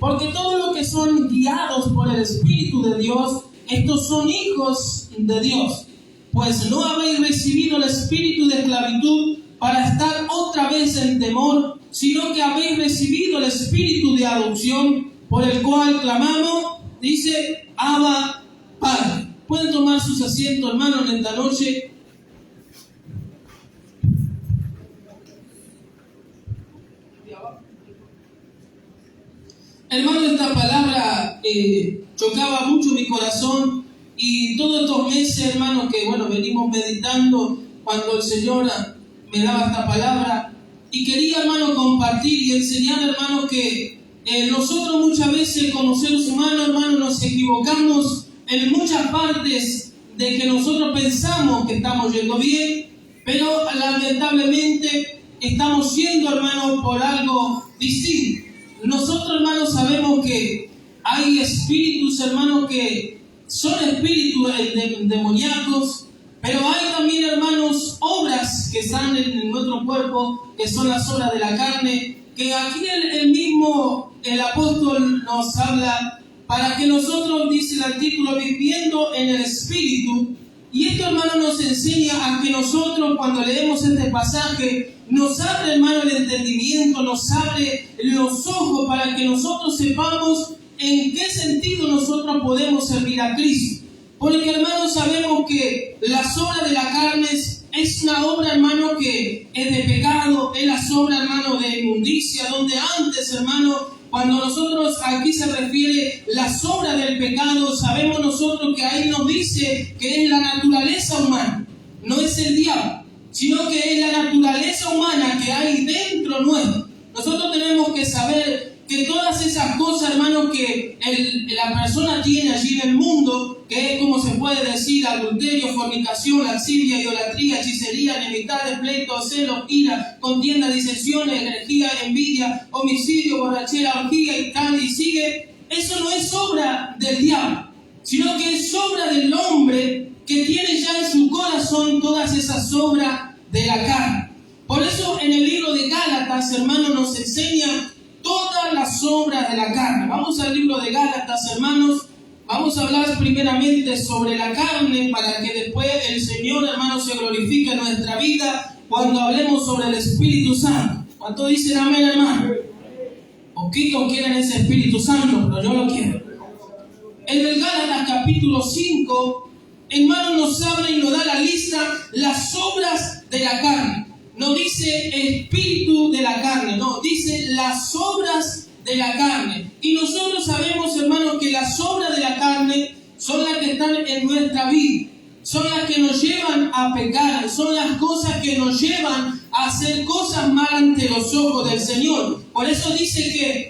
Porque todos los que son guiados por el Espíritu de Dios, estos son hijos de Dios. Pues no habéis recibido el espíritu de esclavitud para estar otra vez en temor, sino que habéis recibido el espíritu de adopción, por el cual clamamos, dice, Abba, Padre. Pueden tomar sus asientos, hermanos, en esta noche. Hermano, esta palabra chocaba mucho mi corazón, y todos estos meses, hermano, que venimos meditando cuando el Señor me daba esta palabra, y quería, hermano, compartir y enseñar, hermano, que nosotros muchas veces como seres humanos, hermano, nos equivocamos en muchas partes de que nosotros pensamos que estamos yendo bien, pero lamentablemente estamos yendo, hermano, por algo distinto. Nosotros, hermanos, sabemos que hay espíritus, hermanos, que son espíritus demoníacos, pero hay también, hermanos, obras que están en nuestro cuerpo, que son las obras de la carne, que aquí el apóstol nos habla para que nosotros, dice el artículo, viviendo en el espíritu. Y esto, hermano, nos enseña a que nosotros, cuando leemos este pasaje, nos abre, hermano, el entendimiento, nos abre los ojos para que nosotros sepamos en qué sentido nosotros podemos servir a Cristo. Porque, hermano, sabemos que las obras de la carne es una obra, hermano, que es de pecado, es la obra, hermano, de inmundicia, donde antes, hermano, cuando nosotros aquí se refiere la obra del pecado, sabemos nosotros que ahí nos dice que es la naturaleza humana, no es el diablo, sino que es la naturaleza humana que hay dentro nuestro. Nosotros tenemos que saber que todas esas cosas, hermano, que la persona tiene allí en el mundo, que es, como se puede decir, adulterio, fornicación, lascivia, idolatría, hechicería, enemistades, pleitos, celos, ira, contienda, disensiones, herejía, envidia, homicidio, borrachera, orgía y tal, y sigue. Eso no es obra del diablo, sino que es obra del hombre que tiene ya en su corazón todas esas obras de la carne. Por eso en el libro de Gálatas, hermano, nos enseña todas las obras de la carne. Vamos al libro de Gálatas, hermanos. Vamos a hablar primeramente sobre la carne para que después el Señor, hermano, se glorifique en nuestra vida cuando hablemos sobre el Espíritu Santo. ¿Cuántos dicen amén, hermano? Poquitos quieren ese Espíritu Santo, pero yo lo quiero. En el Gálatas capítulo 5, hermano, nos habla y nos da la lista, las obras de la carne. No dice espíritu de la carne, no, dice las obras de la carne. Y nosotros sabemos, hermanos, que las obras de la carne son las que están en nuestra vida, son las que nos llevan a pecar, son las cosas que nos llevan a hacer cosas mal ante los ojos del Señor. Por eso dice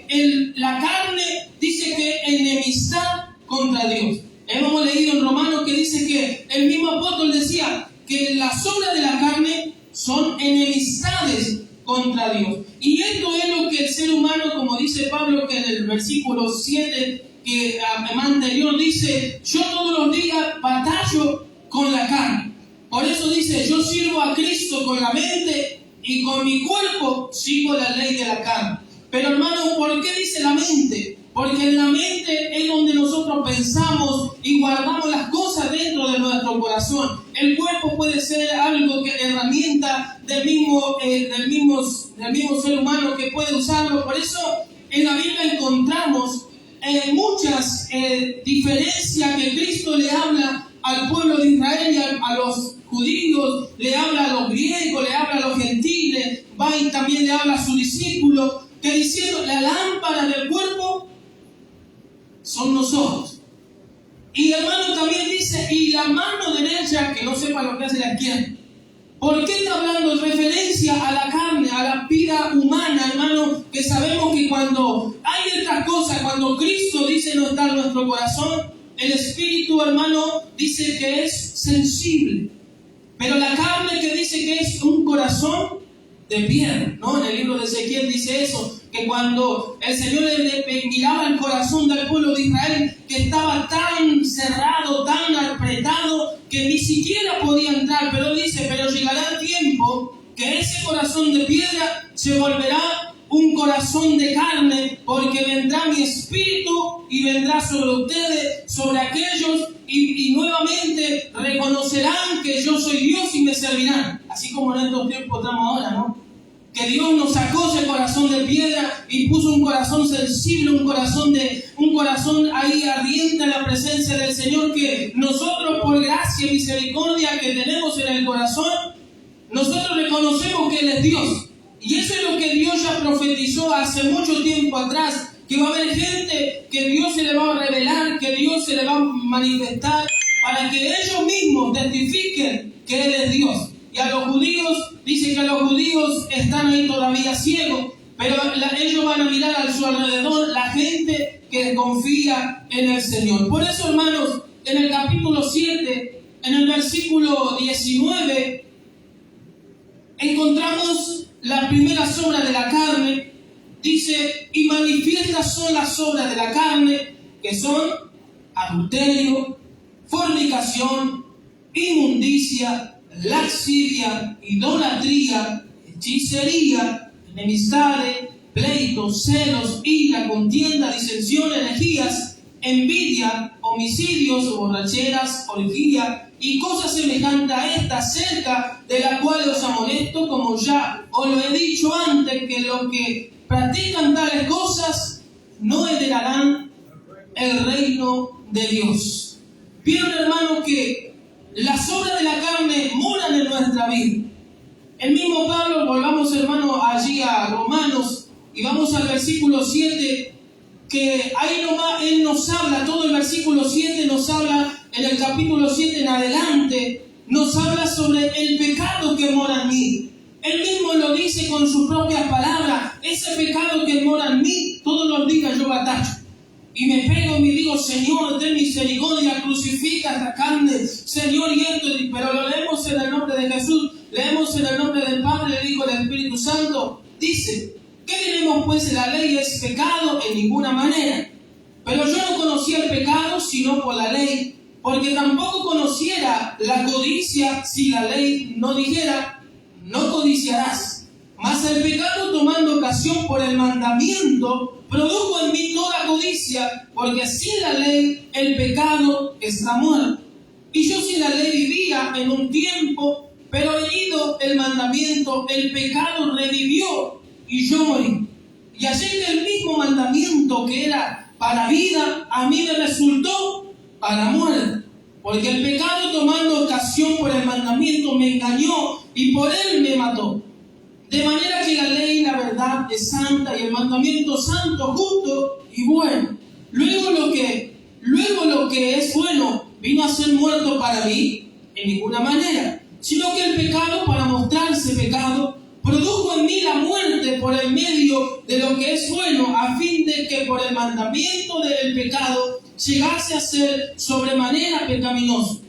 que la carne dice que enemistad contra Dios. Hemos leído en Romanos que dice que el mismo apóstol decía que las obras de la carne son enemistades contra Dios. Y esto es lo que el ser humano, como dice Pablo, que en el versículo 7 que anterior dice, yo todos los días batallo con la carne. Por eso dice, yo sirvo a Cristo con la mente y con mi cuerpo sigo la ley de la carne. Pero hermano, ¿por qué dice la mente? Porque en la mente es donde nosotros pensamos y guardamos las cosas dentro de nuestro corazón. El cuerpo puede ser algo que herramienta del mismo ser humano que puede usarlo. Por eso en la Biblia encontramos muchas diferencias que Cristo le habla al pueblo de Israel y a los judíos, le habla a los griegos, le habla a los gentiles, va y también le habla a sus discípulos, que diciendo, la lámpara del cuerpo son los ojos. Y hermano también dice, y la mano derecha, que no sepa lo que hace la izquierda. ¿Por qué está hablando en referencia a la carne, a la vida humana, hermano? Que sabemos que cuando hay estas cosas, cuando Cristo dice no está en nuestro corazón, el espíritu, hermano, dice que es sensible. Pero la carne que dice que es un corazón de piedra, ¿no? En el libro de Ezequiel dice eso, que cuando el Señor le miraba el corazón del pueblo de Israel, que estaba tan cerrado, tan apretado, que ni siquiera podía entrar. Pero dice, pero llegará el tiempo que ese corazón de piedra se volverá un corazón de carne, porque vendrá soplará mi espíritu y vendrá sobre ustedes, sobre aquellos, y nuevamente reconocerán que yo soy Dios y me servirán. Así como en estos tiempos estamos ahora, ¿no? Que Dios nos sacó ese corazón de piedra y puso un corazón sensible, un corazón ahí ardiente en la presencia del Señor, que nosotros por gracia y misericordia que tenemos en el corazón, nosotros reconocemos que Él es Dios. Y eso es lo que Dios ya profetizó hace mucho tiempo atrás, que va a haber gente que Dios se le va a revelar, que Dios se le va a manifestar, para que ellos mismos testifiquen que Él es Dios. Y a los judíos, dice que a los judíos están ahí todavía ciegos, pero ellos van a mirar a su alrededor la gente que confía en el Señor. Por eso, hermanos, en el capítulo 7, en el versículo 19, encontramos la primera obra de la carne. Dice, y manifiestas son las obras de la carne, que son adulterio, fornicación, inmundicia, lascivia, idolatría, hechicería, enemistades, pleitos, celos, ira, contienda, disensión, herejías, envidia, homicidios, borracheras, orgía y cosas semejantes a estas, cerca de las cuales os amonesto, como ya os lo he dicho antes, que los que practican tales cosas no heredarán el reino de Dios. Vieron, hermanos, que las obras de la carne moran en nuestra vida. El mismo Pablo, volvamos, hermanos, allí a Romanos y vamos al versículo 7, que ahí nomás Él nos habla, todo el versículo 7 nos habla, en el capítulo 7 en adelante, nos habla sobre el pecado que mora en mí. Él mismo lo dice con sus propias palabras. Ese pecado que mora en mí, todos los días yo batallo. Y me pego y me digo, Señor, ten misericordia, crucifica esta carne, Señor, y esto. Pero lo leemos en el nombre de Jesús, leemos en el nombre del Padre, del Hijo y del Espíritu Santo. Dice, ¿qué diremos pues? ¿La ley es pecado? En ninguna manera. Pero yo no conocía el pecado sino por la ley, porque tampoco conociera la codicia si la ley no dijera, no codiciarás. Mas el pecado, tomando ocasión por el mandamiento, produjo en mí toda codicia, porque sin la ley el pecado está muerto. Y yo sin la ley vivía en un tiempo, pero venido el mandamiento, el pecado revivió y yo morí. Y así que el mismo mandamiento que era para vida, a mí me resultó para muerte. Porque el pecado, tomando ocasión por el mandamiento, me engañó y por él me mató. De manera que la ley y la verdad es santa y el mandamiento santo, justo y bueno. Luego lo que es bueno vino a ser muerto para mí en ninguna manera, sino que el pecado, para mostrarse pecado, produjo en mí la muerte por el medio de lo que es bueno, a fin de que por el mandamiento del pecado llegase a ser sobremanera pecaminoso.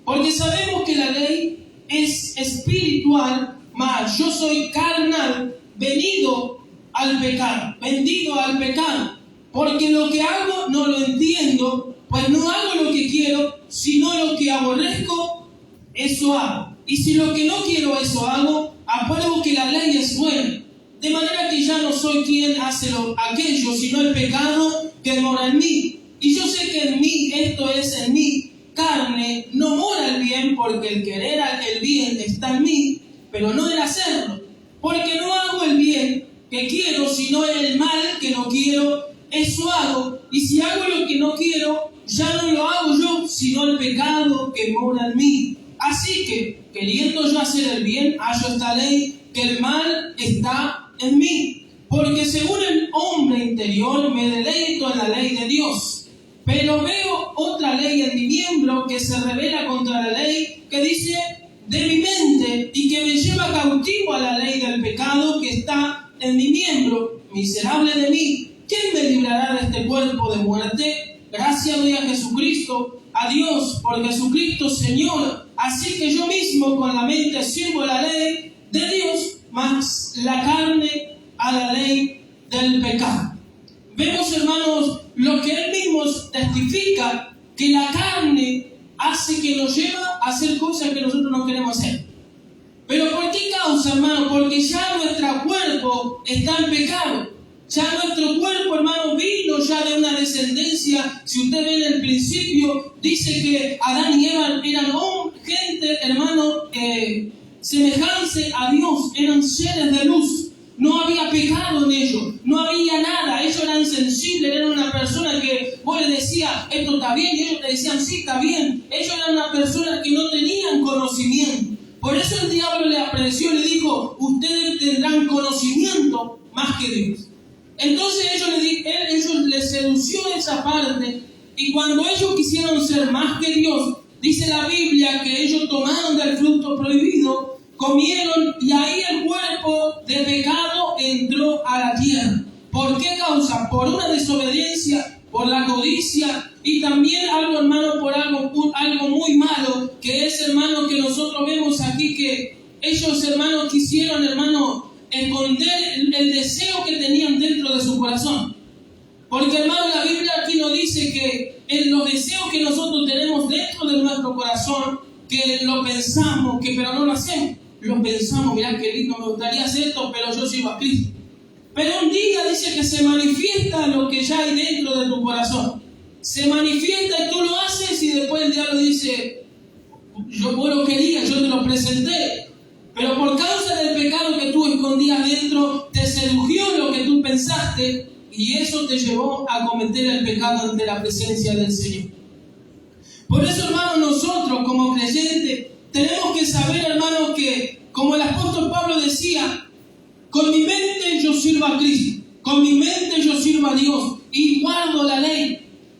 Porque sabemos que la ley es espiritual, mas yo soy carnal, vendido al pecado. Porque lo que hago no lo entiendo, pues no hago lo que quiero, sino lo que aborrezco, eso hago. Y si lo que no quiero, eso hago, apruebo que la ley es buena. De manera que ya no soy quien hace aquello, sino el pecado que mora en mí. Y yo sé que en mí, esto es en mí, carne, no mora el bien, porque el querer el bien está en mí, pero no el hacerlo. Porque no hago el bien que quiero, sino el mal que no quiero, eso hago. Y si hago lo que no quiero, ya no lo hago yo, sino el pecado que mora en mí. Así que, queriendo yo hacer el bien, hallo esta ley, que el mal está en mí. Porque según el hombre interior me deleito en la ley de Dios. Pero veo otra ley en mi miembro que se revela contra la ley, que dice de mi mente y que me lleva cautivo a la ley del pecado que está en mi miembro. Miserable de mí, ¿quién me librará de este cuerpo de muerte? Gracias doy a Jesucristo, a Dios por Jesucristo Señor. Así que yo mismo con la mente sirvo la ley de Dios, mas la carne a la ley del pecado. Vemos, hermanos, lo que Él mismo testifica, que la carne hace que nos lleva a hacer cosas que nosotros no queremos hacer. ¿Pero por qué causa, hermano? Porque ya nuestro cuerpo está en pecado. Ya nuestro cuerpo, hermano, vino ya de una descendencia. Si usted ve en el principio, dice que Adán y Eva eran gente, hermano, semejante a Dios, eran seres de luz. No había pecado en ellos, no había nada. Ellos eran sensibles, eran una persona que vos le decías, esto está bien, y ellos te decían, sí, está bien. Ellos eran una persona que no tenían conocimiento. Por eso el diablo le apareció y le dijo, ustedes tendrán conocimiento más que Dios. Entonces ellos les sedució esa parte, y cuando ellos quisieron ser más que Dios, dice la Biblia que ellos tomaron del fruto prohibido, comieron, y ahí el cuerpo de pecado entró a la tierra. ¿Por qué causa? Por una desobediencia, por la codicia, y también algo, hermano, por algo muy malo, que es, hermano, que nosotros vemos aquí, que ellos, hermanos, quisieron, hermano, esconder el deseo que tenían dentro de su corazón. Porque, hermano, la Biblia aquí nos dice que en los deseos que nosotros tenemos dentro de nuestro corazón, que lo pensamos, pero no lo hacemos. Lo pensamos, mirá qué lindo, me gustaría hacer esto, pero yo sirvo a Cristo. Pero un día dice que se manifiesta lo que ya hay dentro de tu corazón. Se manifiesta y tú lo haces, y después el diablo dice, vos lo querías, yo te lo presenté. Pero por causa del pecado que tú escondías dentro, te sedució lo que tú pensaste, y eso te llevó a cometer el pecado ante la presencia del Señor. Por eso, hermanos, nosotros como creyentes tenemos que saber, hermanos, que como el apóstol Pablo decía, con mi mente yo sirvo a Cristo, con mi mente yo sirvo a Dios y guardo la ley.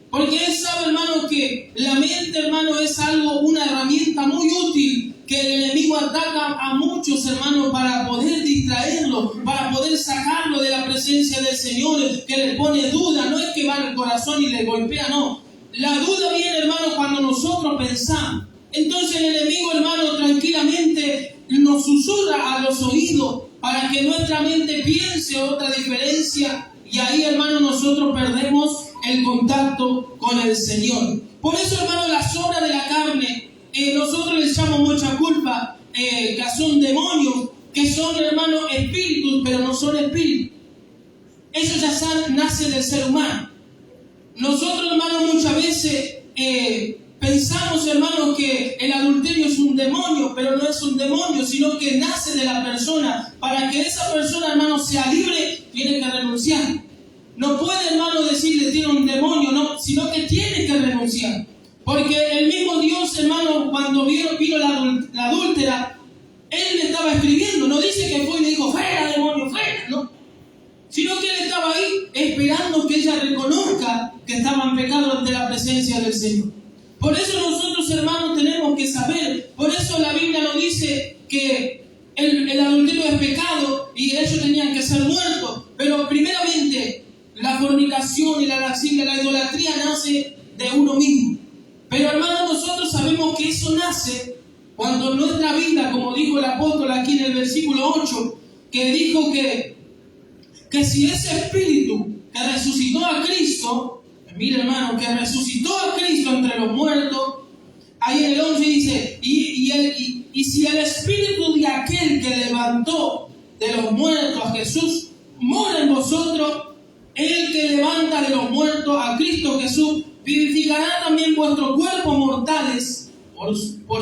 Porque él sabe, hermano, que la mente, hermano, es una herramienta muy útil, que el enemigo ataca a muchos, hermanos, para poder distraerlo, para poder sacarlo de la presencia del Señor, que le pone duda. No es que va al corazón y le golpea, no. La duda viene, hermano, cuando nosotros pensamos. Entonces el enemigo, hermano, tranquilamente nos susurra a los oídos para que nuestra mente piense otra diferencia, y ahí, hermano, nosotros perdemos el contacto con el Señor. Por eso, hermano, las obras de la carne, nosotros les echamos mucha culpa, que son demonios, que son, hermano, espíritus, pero no son espíritus. Eso ya nace del ser humano. Nosotros, hermano, muchas veces pensamos, hermano, que el adulterio es un demonio, pero no es un demonio, sino que nace de la persona. Para que esa persona, hermano, sea libre, tiene que renunciar. No puede, hermano, decirle tiene un demonio, no, sino que tiene que renunciar. Porque el mismo Dios, hermano, cuando vino la adúltera, Él le estaba escribiendo. No dice que fue y le dijo, fuera, demonio, fuera, no. Sino que Él estaba ahí esperando que ella reconozca que estaba en pecado ante la presencia del Señor. Por eso nosotros, hermanos, tenemos que saber. Por eso la Biblia nos dice que el adulterio es pecado y ellos tenían que ser muertos. Pero primeramente, la fornicación y la lascivia, la idolatría nace de uno mismo. Pero, hermanos, nosotros sabemos que eso nace cuando nuestra vida, como dijo el apóstol aquí en el versículo 8, que dijo que si ese espíritu que resucitó a Cristo, mire, hermano, que resucitó a Cristo entre los muertos, ahí en el 11 dice, y si el espíritu de aquel que levantó de los muertos a Jesús mora en vosotros, el que levanta de los muertos a Cristo Jesús vivificará también vuestros cuerpos mortales por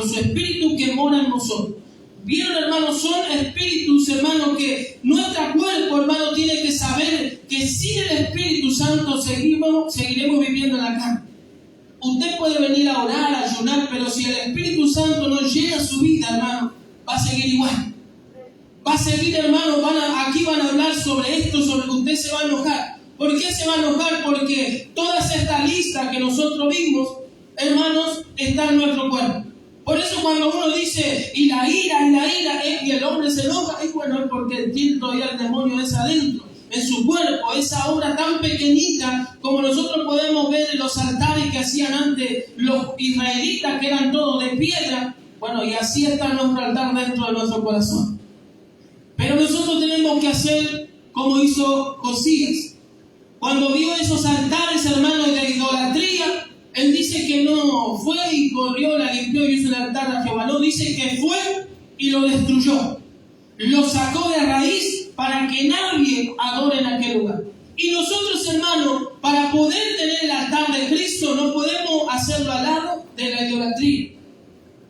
su espíritu que mora en vosotros. Vieron, hermanos, son espíritus, hermanos, que nuestro cuerpo, hermano, tiene que saber que sin el Espíritu Santo seguiremos viviendo en la carne. Usted puede venir a orar, a ayunar, pero si el Espíritu Santo no llega a su vida, hermano, va a seguir igual. Va a seguir, hermano, aquí van a hablar sobre esto, sobre que usted se va a enojar. ¿Por qué se va a enojar? Porque toda esta lista que nosotros vimos, hermanos, está en nuestro cuerpo. Por eso cuando uno dice, y la ira, y el hombre se enoja, es bueno, es porque tiene todavía el demonio ese adentro, en su cuerpo, esa obra tan pequeñita, como nosotros podemos ver en los altares que hacían antes los israelitas, que eran todos de piedra. Bueno, y así está nuestro altar dentro de nuestro corazón. Pero nosotros tenemos que hacer como hizo Josías. Cuando vio esos altares, hermanos, de idolatría, él dice que no fue y corrió, la limpió y hizo el altar a Jehová. No, dice que fue y lo destruyó. Lo sacó de raíz para que nadie adore en aquel lugar. Y nosotros, hermanos, para poder tener el altar de Cristo, no podemos hacerlo al lado de la idolatría.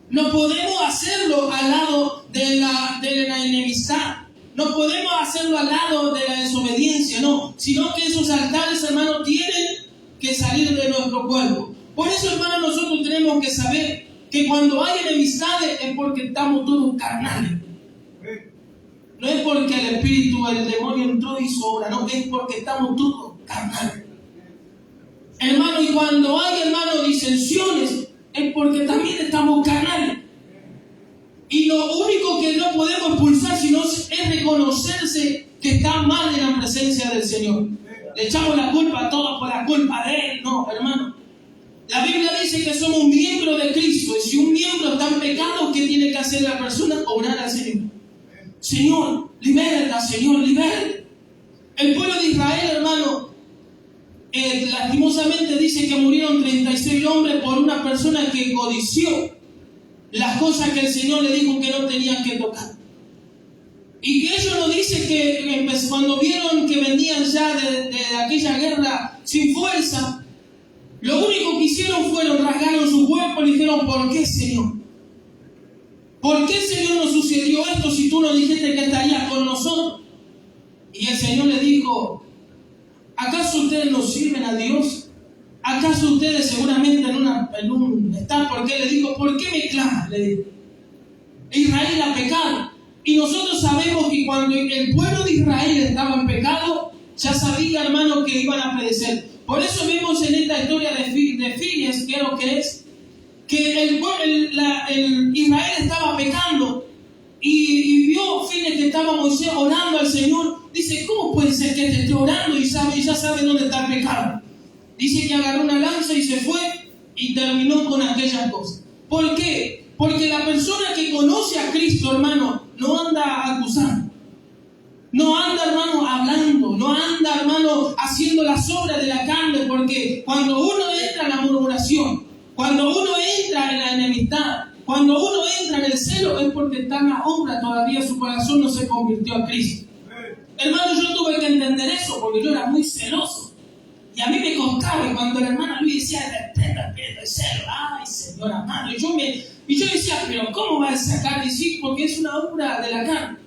No podemos hacerlo al lado de la enemistad. No podemos hacerlo al lado de la desobediencia, no. Sino que esos altares, hermanos, tienen que salir de nuestro cuerpo. Por eso, hermanos, nosotros tenemos que saber que cuando hay enemistades es porque estamos todos carnales. No es porque el espíritu, el demonio entró y hizo obra, no, es porque estamos todos carnales. Hermano, y cuando hay, hermano, disensiones, es porque también estamos carnales. Y lo único que no podemos expulsar, sino es reconocerse que está mal en la presencia del Señor. Le echamos la culpa a todos por la culpa de Él. No, hermano. La Biblia dice que somos miembros de Cristo. Y si un miembro está en pecado, ¿qué tiene que hacer la persona? Orar al Señor. Señor, libérate, Señor, libérate. El pueblo de Israel, hermano, lastimosamente dice que murieron 36 hombres por una persona que codició las cosas que el Señor le dijo que no tenían que tocar. Y que ellos nos dicen que cuando vieron que venían ya de aquella guerra sin fuerza, lo único que hicieron fueron rasgaron su cuerpo y dijeron: ¿por qué, Señor? ¿Por qué, Señor, nos sucedió esto si tú nos dijiste que estarías con nosotros? Y el Señor le dijo: ¿acaso ustedes no sirven a Dios? ¿Acaso ustedes seguramente en un están? Porque le dijo: ¿por qué me claman? Le dijo: Israel ha pecado. Y nosotros sabemos que cuando el pueblo de Israel estaba en pecado, ya sabía, hermano, que iban a perecer. Por eso vemos en esta historia de Fines, que es lo que es, que Israel estaba pecando y vio Fines que estaba Moisés orando al Señor. Dice: ¿cómo puede ser que te esté orando y ya sabe dónde está el pecado? Dice que agarró una lanza y se fue y terminó con aquellas cosas. ¿Por qué? Porque la persona que conoce a Cristo, hermano, no anda acusando. No anda, hermano, hablando. No anda, hermano, haciendo las obras de la carne. Porque cuando uno entra en la murmuración, cuando uno entra en la enemistad, cuando uno entra en el celo, es porque está en la obra. Todavía su corazón no se convirtió a Cristo. Hermano, yo tuve que entender eso porque yo era muy celoso. Y a mí me costaba, y cuando la hermana Luis decía: respeta el celo, ay, Señor amado. Y yo decía: pero ¿cómo vas a sacar? Y sí, porque es una obra de la carne.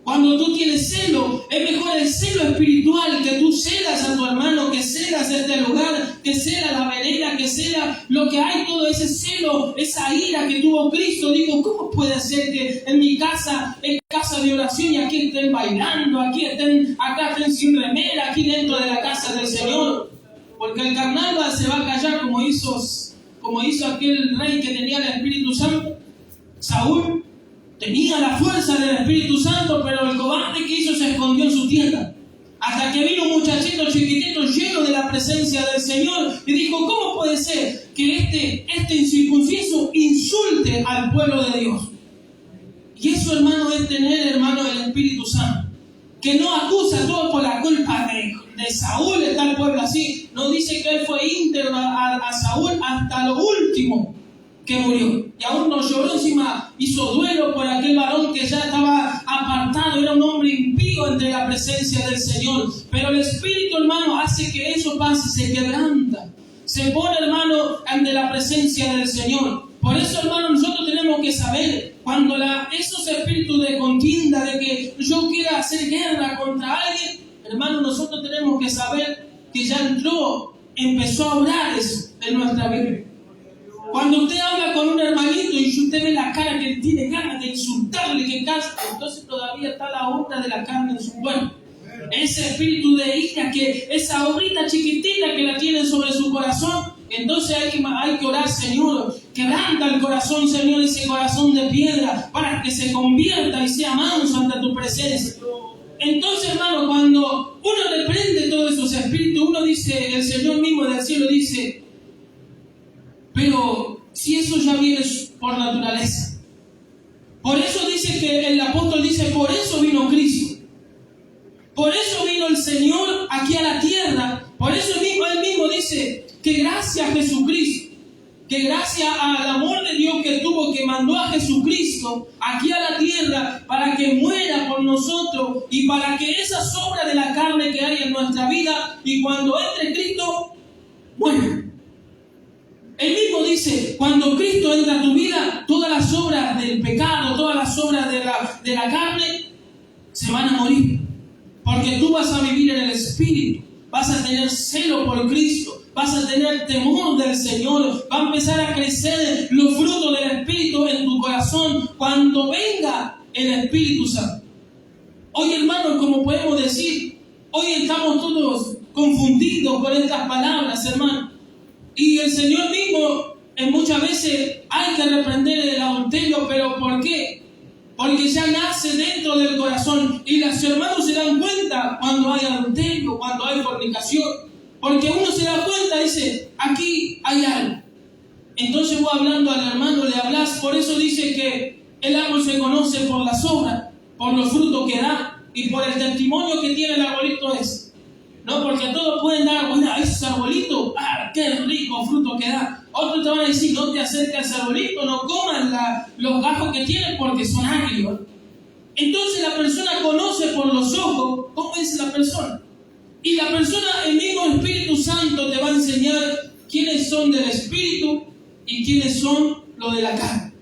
Cuando tú tienes celo, es mejor el celo espiritual, que tú celas a tu hermano, que celas este lugar, que celas la vereda, que celas lo que hay, todo ese celo, esa ira que tuvo Cristo. Digo, ¿cómo puede ser que en mi casa, en casa de oración, y aquí estén bailando, acá estén sin remera, aquí dentro de la casa del Señor? Porque el carnal se va a callar como hizo aquel rey que tenía el Espíritu Santo, Saúl. Tenía la fuerza del Espíritu Santo, pero el cobarde que hizo se escondió en su tienda. Hasta que vino un muchachito chiquitito lleno de la presencia del Señor y dijo: ¿cómo puede ser que este incircunciso insulte al pueblo de Dios? Y eso, hermano, es tener, hermano, el Espíritu Santo, que no acusa todo por la culpa de Saúl. Está el pueblo así. No dice que él fue íntegro a Saúl hasta lo último que murió. Y aún no lloró, encima hizo duelo por aquel varón que ya estaba apartado, era un hombre impío entre la presencia del Señor. Pero el Espíritu, hermano, hace que eso pase, se quebranta, se pone, hermano, ante la presencia del Señor. Por eso, hermano, nosotros tenemos que saber, cuando esos espíritus de contienda, de que yo quiera hacer guerra contra alguien, hermano, nosotros tenemos que saber que ya empezó a orar eso en nuestra vida. Cuando usted habla con un hermanito y usted ve la cara que tiene ganas de insultarle, que casi, entonces todavía está la obra de la carne en su cuerpo. Ese espíritu de ira, esa obrita chiquitita que la tiene sobre su corazón, entonces hay que orar: Señor, quebranta el corazón, Señor, ese corazón de piedra, para que se convierta y sea manso ante tu presencia. Entonces, hermano, cuando uno reprende todos esos espíritus, uno dice, el Señor mismo del cielo dice: pero si eso ya viene por naturaleza. Por eso dice que el apóstol dice: por eso vino Cristo. Por eso vino el Señor aquí a la tierra. Por eso él mismo dice que gracias a Jesucristo que gracias al amor de Dios que tuvo, que mandó a Jesucristo aquí a la tierra para que muera por nosotros y para que esas obras de la carne que hay en nuestra vida, y cuando entre Cristo, muera. Él mismo dice, cuando Cristo entra a tu vida, todas las obras del pecado, todas las obras de la carne, se van a morir. Porque tú vas a vivir en el Espíritu, vas a tener celo por Cristo, vas a tener temor del Señor, va a empezar a crecer los frutos del Espíritu en tu corazón cuando venga el Espíritu Santo. Hoy, hermanos, como podemos decir, hoy estamos todos confundidos con estas palabras, hermanos. Y el Señor mismo, muchas veces hay que reprender el adulterio, pero ¿por qué? Porque ya nace dentro del corazón. Y los hermanos se dan cuenta cuando hay adulterio, cuando hay fornicación. Porque uno se da cuenta, dice, aquí hay algo. Entonces vos hablando al hermano, le hablas. Por eso dice que el árbol se conoce por las obras, por los frutos que da y por el testimonio que tiene el arbolito ese. No, porque todos pueden dar, bueno, ese arbolito, qué rico fruto que da. Otros te van a decir, no te acerques a ese arbolito, no coman los gajos que tienen porque son agrios. Entonces la persona conoce por los ojos cómo es la persona. Y la persona, el mismo Espíritu Santo te va a enseñar quiénes son del Espíritu y quiénes son los de la carne.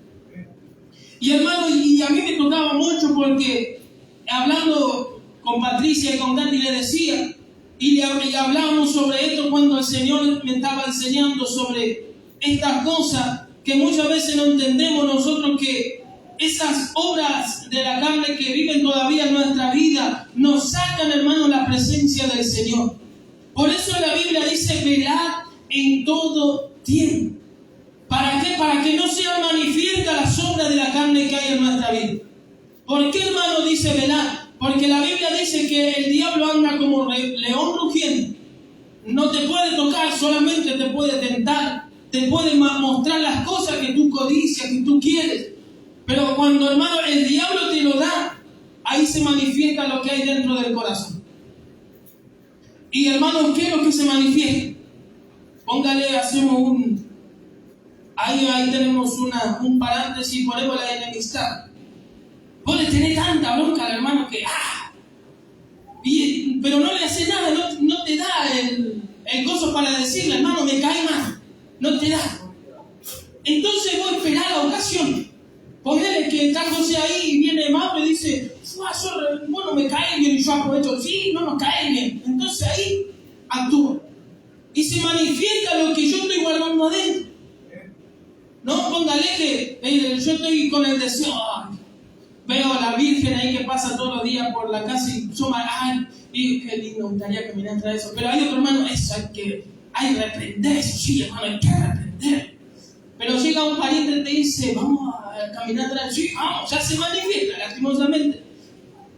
Y hermano, y a mí me tocaba mucho porque hablando con Patricia y con Dani le decía, y hablábamos sobre esto cuando el Señor me estaba enseñando sobre estas cosas que muchas veces no entendemos nosotros, que esas obras de la carne que viven todavía en nuestra vida nos sacan, hermano, la presencia del Señor. Por eso la Biblia dice, velad en todo tiempo. ¿Para qué? Para que no sean manifiestas las obras de la carne que hay en nuestra vida. ¿Por qué, hermano, dice velad? Porque la Biblia dice que el diablo anda como león rugiente. No te puede tocar, solamente te puede tentar. Te puede mostrar las cosas que tú codicias, que tú quieres. Pero cuando, hermano, el diablo te lo da, ahí se manifiesta lo que hay dentro del corazón. Y, hermano, ¿qué es lo que se manifiesta? Póngale, hacemos ahí tenemos un paréntesis, ponemos la enemistad. Vos le tenés tanta bronca al hermano que, pero no le hace nada, no te da el gozo para decirle, hermano, me cae mal. No te da. Entonces vos esperás la ocasión. Ponele que está José ahí y viene Mauro y dice, bueno, me cae bien, y yo aprovecho, sí, no nos cae bien. Entonces ahí actúa. Y se manifiesta lo que yo estoy guardando adentro. No, póngale que yo estoy con el deseo, veo a la Virgen ahí que pasa todos los días por la casa y y qué lindo, me gustaría caminar tras eso. Pero hay otro hermano, eso hay que reprender, eso sí, hermano, hay que reprender. Pero llega un pariente y te dice, vamos a caminar tras eso, sí, vamos, ya se manifiesta, lastimosamente.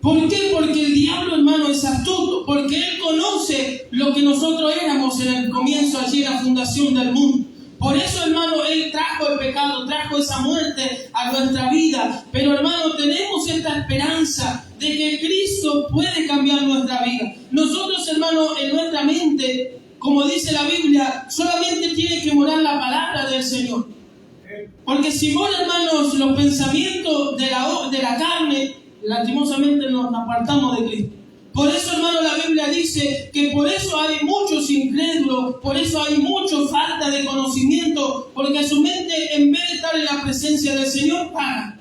¿Por qué? Porque el diablo, hermano, es astuto, porque él conoce lo que nosotros éramos en el comienzo, allí en la fundación del mundo. Por eso, hermano, él trajo el pecado, trajo esa muerte a nuestra vida. Pero, hermano, tenemos esta esperanza de que Cristo puede cambiar nuestra vida. Nosotros, hermano, en nuestra mente, como dice la Biblia, solamente tiene que morar la palabra del Señor. Porque si moran, hermanos, los pensamientos de la carne, lastimosamente nos apartamos de Cristo. Por eso, hermano, la Biblia dice que por eso hay muchos incrédulos, por eso hay mucha falta de conocimiento, porque su mente, en vez de estar en la presencia del Señor, vaga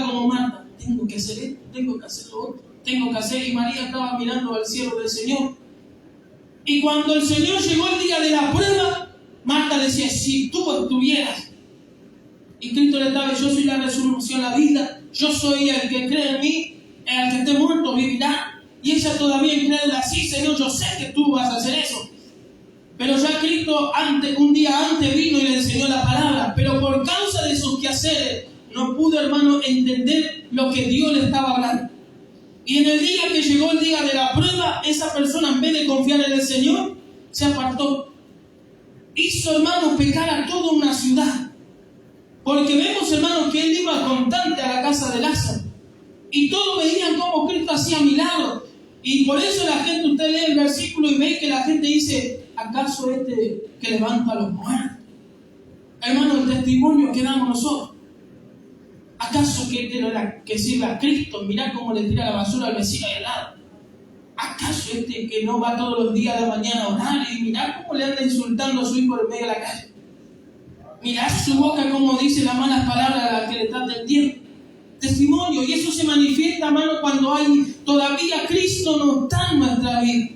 como Marta. Tengo que hacer esto, tengo que hacer lo otro, tengo que hacer. Y María estaba mirando al cielo del Señor. Y cuando el Señor llegó el día de la prueba, Marta decía, si tú estuvieras. Y Cristo le estaba, yo soy la resurrección, la vida, yo soy el que cree en mí. El que esté muerto vivirá. Y ella todavía incrédula, sí, Señor, yo sé que tú vas a hacer eso. Pero ya Cristo un día antes vino y le enseñó la palabra. Pero por causa de sus quehaceres no pudo, hermano, entender lo que Dios le estaba hablando. Y en el día que llegó el día de la prueba, esa persona, en vez de confiar en el Señor, se apartó. Hizo, hermano, pecar a toda una ciudad. Porque vemos, hermano, que él iba constante a la casa de Lázaro. Y todos veían cómo Cristo hacía milagros. Y por eso la gente, usted lee el versículo y ve que la gente dice, ¿acaso que levanta a los muertos? Hermano, el testimonio que damos nosotros. ¿Acaso que sirve a Cristo? Mirá cómo le tira la basura al vecino de al lado. ¿Acaso que no va todos los días a la mañana a orar? Y mirá cómo le anda insultando a su hijo en medio de la calle. Mirá su boca cómo dice las malas palabras a las que le está atendiendo. Testimonio. Y eso se manifiesta, hermano, cuando todavía Cristo no está en nuestra vida.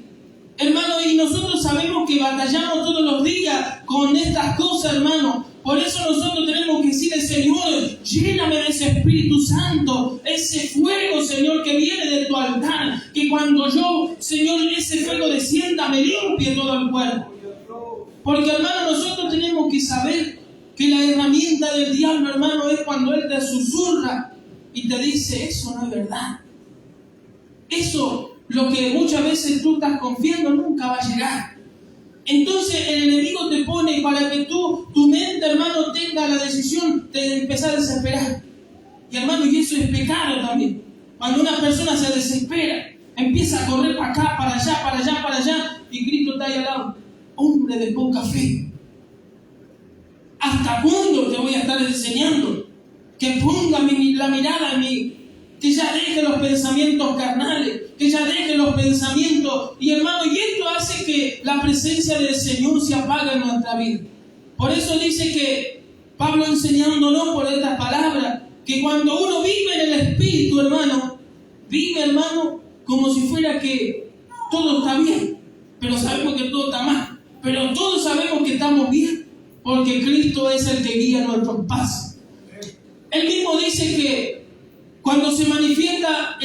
Hermano, y nosotros sabemos que batallamos todos los días con estas cosas, hermano. Por eso nosotros tenemos que decirle, Señor, lléname de ese Espíritu Santo, ese fuego, Señor, que viene de tu altar, que cuando yo, Señor, ese fuego descienda, me limpie todo el cuerpo. Porque, hermano, nosotros tenemos que saber que la herramienta del diablo, hermano, es cuando él te susurra y te dice, eso no es verdad. Eso, lo que muchas veces tú estás confiando, nunca va a llegar. Entonces el enemigo te pone para que tu mente, hermano, tenga la decisión de empezar a desesperar. Y hermano, y eso es pecado también. Cuando una persona se desespera, empieza a correr para acá, para allá, para allá, para allá, y Cristo está ahí al lado. Hombre de poca fe. ¿Hasta cuándo te voy a estar enseñando? Que ponga la mirada en mí. Que ya deje los pensamientos carnales, que ya deje los pensamientos. Y hermano, y esto hace que la presencia del Señor se apague en nuestra vida. Por eso dice que Pablo enseñándonos por estas palabras, que cuando uno vive en el Espíritu, hermano, vive, hermano, como si fuera que todo está bien, pero sabemos que todo está mal. Pero todos sabemos que estamos bien, porque Cristo es el que guía nuestros pasos. Él mismo dice que cuando se manifiesta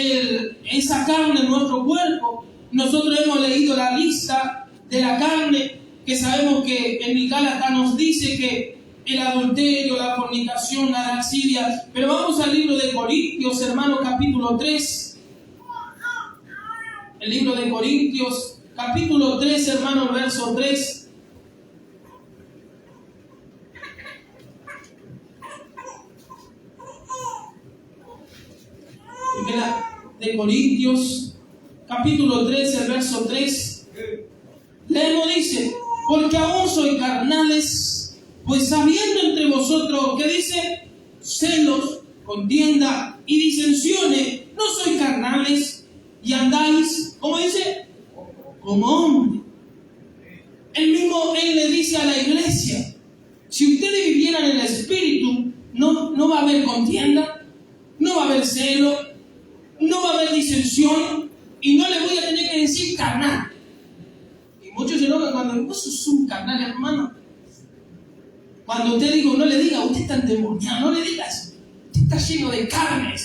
esa carne en nuestro cuerpo, nosotros hemos leído la lista de la carne, que sabemos que en el Gálatas nos dice que el adulterio, la fornicación, la lascivia. Pero vamos al libro de Corintios, hermano, capítulo 3. El libro de Corintios, capítulo 3, hermano, verso 3. Primera de Corintios, capítulo 3, el verso 3. Leemos, dice, porque aún sois carnales, pues habiendo entre vosotros, ¿qué dice? Celos, contienda y disensiones, no sois carnales y andáis, ¿cómo dice? Como hombres. Él le dice a la iglesia, si ustedes vivieran en el Espíritu, no va a haber contienda, no va a haber celo, no va a haber disensión, y no le voy a tener que decir carnal. Y muchos se enojan cuando vos sos un carnal, hermano. Cuando usted digo, no le diga, usted está endemoniado, no le digas, usted está lleno de carne.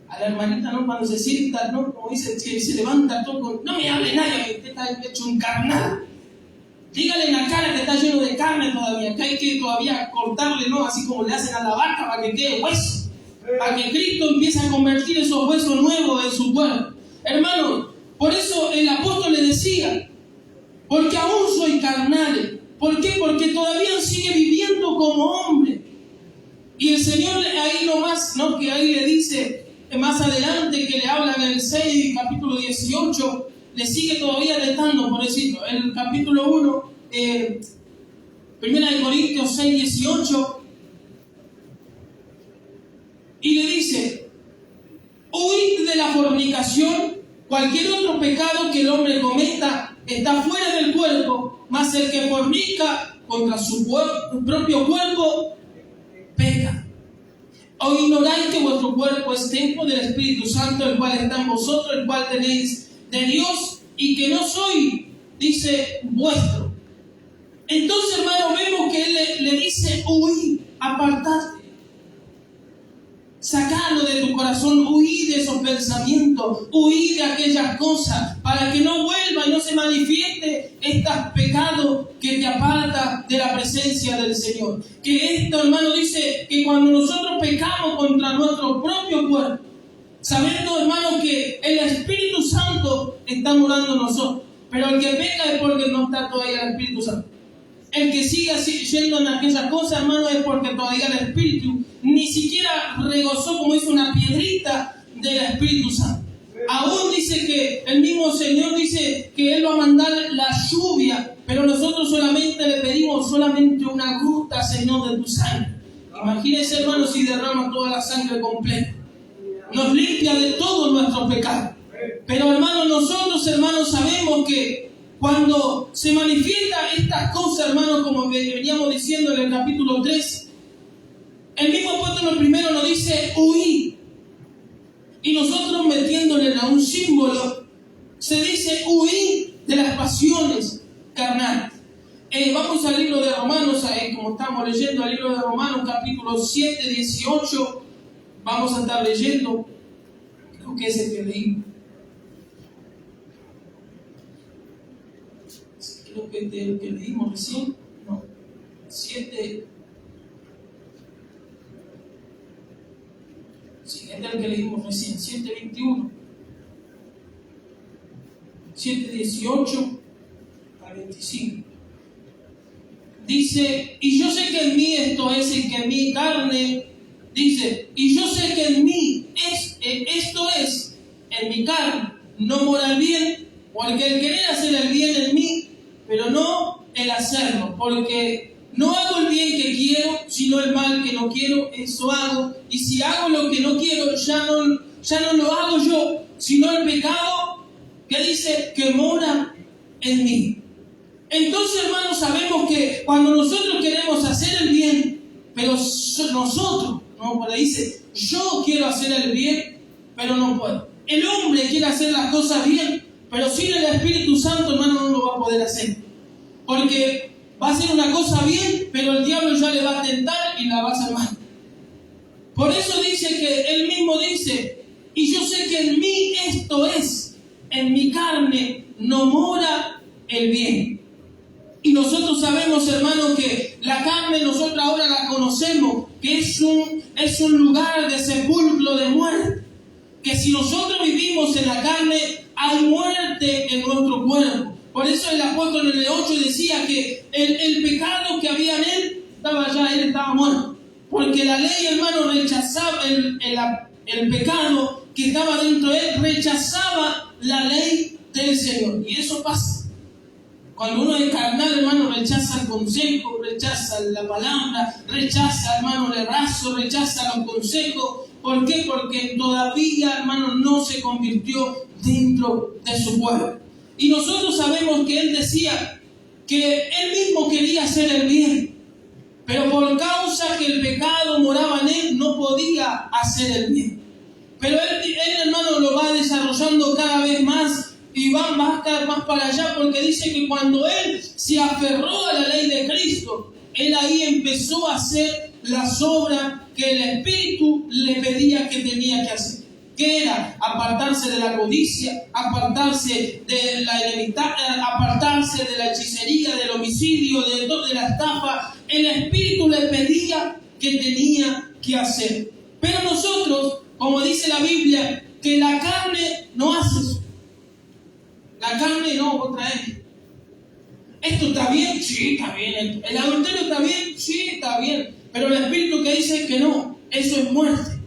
A la hermanita, ¿no? Cuando se sienta, ¿no? Como dice, se levanta todo, no me hable nadie, usted está hecho un carnal. Dígale en la cara que está lleno de carne todavía, que hay que todavía cortarle, ¿no? Así como le hacen a la vaca para que quede hueso. Para que Cristo empiece a convertir esos huesos nuevos en su cuerpo. Hermano, por eso el apóstol le decía, porque aún soy carnal. ¿Por qué? Porque todavía sigue viviendo como hombre. Y el Señor ahí nomás, ¿no? Que ahí le dice, más adelante, que le habla en el 6, capítulo 18, le sigue todavía retando, por decirlo. En el capítulo 1, Primera de Corintios 6, 18, y le dice, huid de la fornicación, cualquier otro pecado que el hombre cometa está fuera del cuerpo, mas el que fornica contra su propio cuerpo, peca. ¿O ignoráis que vuestro cuerpo es templo del Espíritu Santo, el cual está en vosotros, el cual tenéis de Dios, y que no soy, dice, vuestro? Entonces, hermano, vemos que él le dice, huid, apartate. Sacarlo de tu corazón, huí de esos pensamientos, huí de aquellas cosas, para que no vuelva y no se manifieste estos pecados que te aparta de la presencia del Señor. Que esto, hermano, dice que cuando nosotros pecamos contra nuestro propio cuerpo, sabiendo, hermano, que el Espíritu Santo está morando en nosotros, pero el que peca es porque no está todavía el Espíritu Santo. El que siga yendo en aquellas cosas, hermano, es porque todavía el Espíritu ni siquiera regozó, como dice, una piedrita del Espíritu Santo. Aún dice que el mismo Señor dice que Él va a mandar la lluvia, pero nosotros solamente le pedimos solamente una gota, Señor, de tu sangre. Imagínense, hermano, si derrama toda la sangre completa. Nos limpia de todos nuestros pecados. Pero, hermano, nosotros, hermanos, sabemos que cuando se manifiestan estas cosas, hermano, como veníamos diciendo en el capítulo 3, el mismo apóstol primero nos dice, huí. Y nosotros metiéndole a un símbolo, se dice, huí de las pasiones carnales. Vamos al libro de Romanos, como estamos leyendo el libro de Romanos, capítulo 7, 18, vamos a estar leyendo, creo que es el que leí. Creo que es el que leímos recién, no, 7, sí, es el que leímos recién, 7:21, 7:18 al 25. Dice, y yo sé que en mí esto es, y que en mi carne, dice, y yo sé que en mí esto es, en mi carne, no mora el bien, porque el querer hacer el bien en mí, pero no el hacerlo, porque no hago el bien que quiero, sino el mal que no quiero, eso hago, y si hago lo que no quiero, ya no lo hago yo, sino el pecado que dice que mora en mí. Entonces, hermanos, sabemos que cuando nosotros queremos hacer el bien, pero nosotros, ¿no? Porque dice, yo quiero hacer el bien, pero no puedo. El hombre quiere hacer las cosas bien, pero sin el Espíritu Santo, hermano, no lo va a poder hacer. Porque va a hacer una cosa bien, pero el diablo ya le va a tentar y la va a hacer mal. Por eso dice que él mismo dice, y yo sé que en mí esto es, en mi carne no mora el bien. Y nosotros sabemos, hermano, que la carne nosotros ahora la conocemos, que es un lugar de sepulcro, de muerte. Que si nosotros vivimos en la carne, hay muerte en nuestro cuerpo. Por eso el apóstol en el 8 decía que el pecado que había en él, él estaba muerto. Porque la ley, hermano, rechazaba el pecado que estaba dentro de él, rechazaba la ley del Señor. Y eso pasa. Cuando uno es carnal, hermano, rechaza el consejo, rechaza la palabra, rechaza, hermano, el abrazo, rechaza los consejos. ¿Por qué? Porque todavía, hermano, no se convirtió dentro de su pueblo. Y nosotros sabemos que él decía que él mismo quería hacer el bien, pero por causa que el pecado moraba en él, no podía hacer el bien. Pero él hermano, lo va desarrollando cada vez más. Y va a estar más para allá, porque dice que cuando él se aferró a la ley de Cristo, él ahí empezó a hacer las obras que el Espíritu le pedía que tenía que hacer. Que era apartarse de la codicia, apartarse de la enemistad, apartarse de la hechicería, del homicidio, de la estafa. El Espíritu le pedía que tenía que hacer. Pero nosotros, como dice la Biblia, que la carne no hace eso. La carne no, otra vez. ¿Esto está bien? Sí, está bien. ¿El adulterio está bien? Sí, está bien. Pero el Espíritu que dice que no, eso es muerte.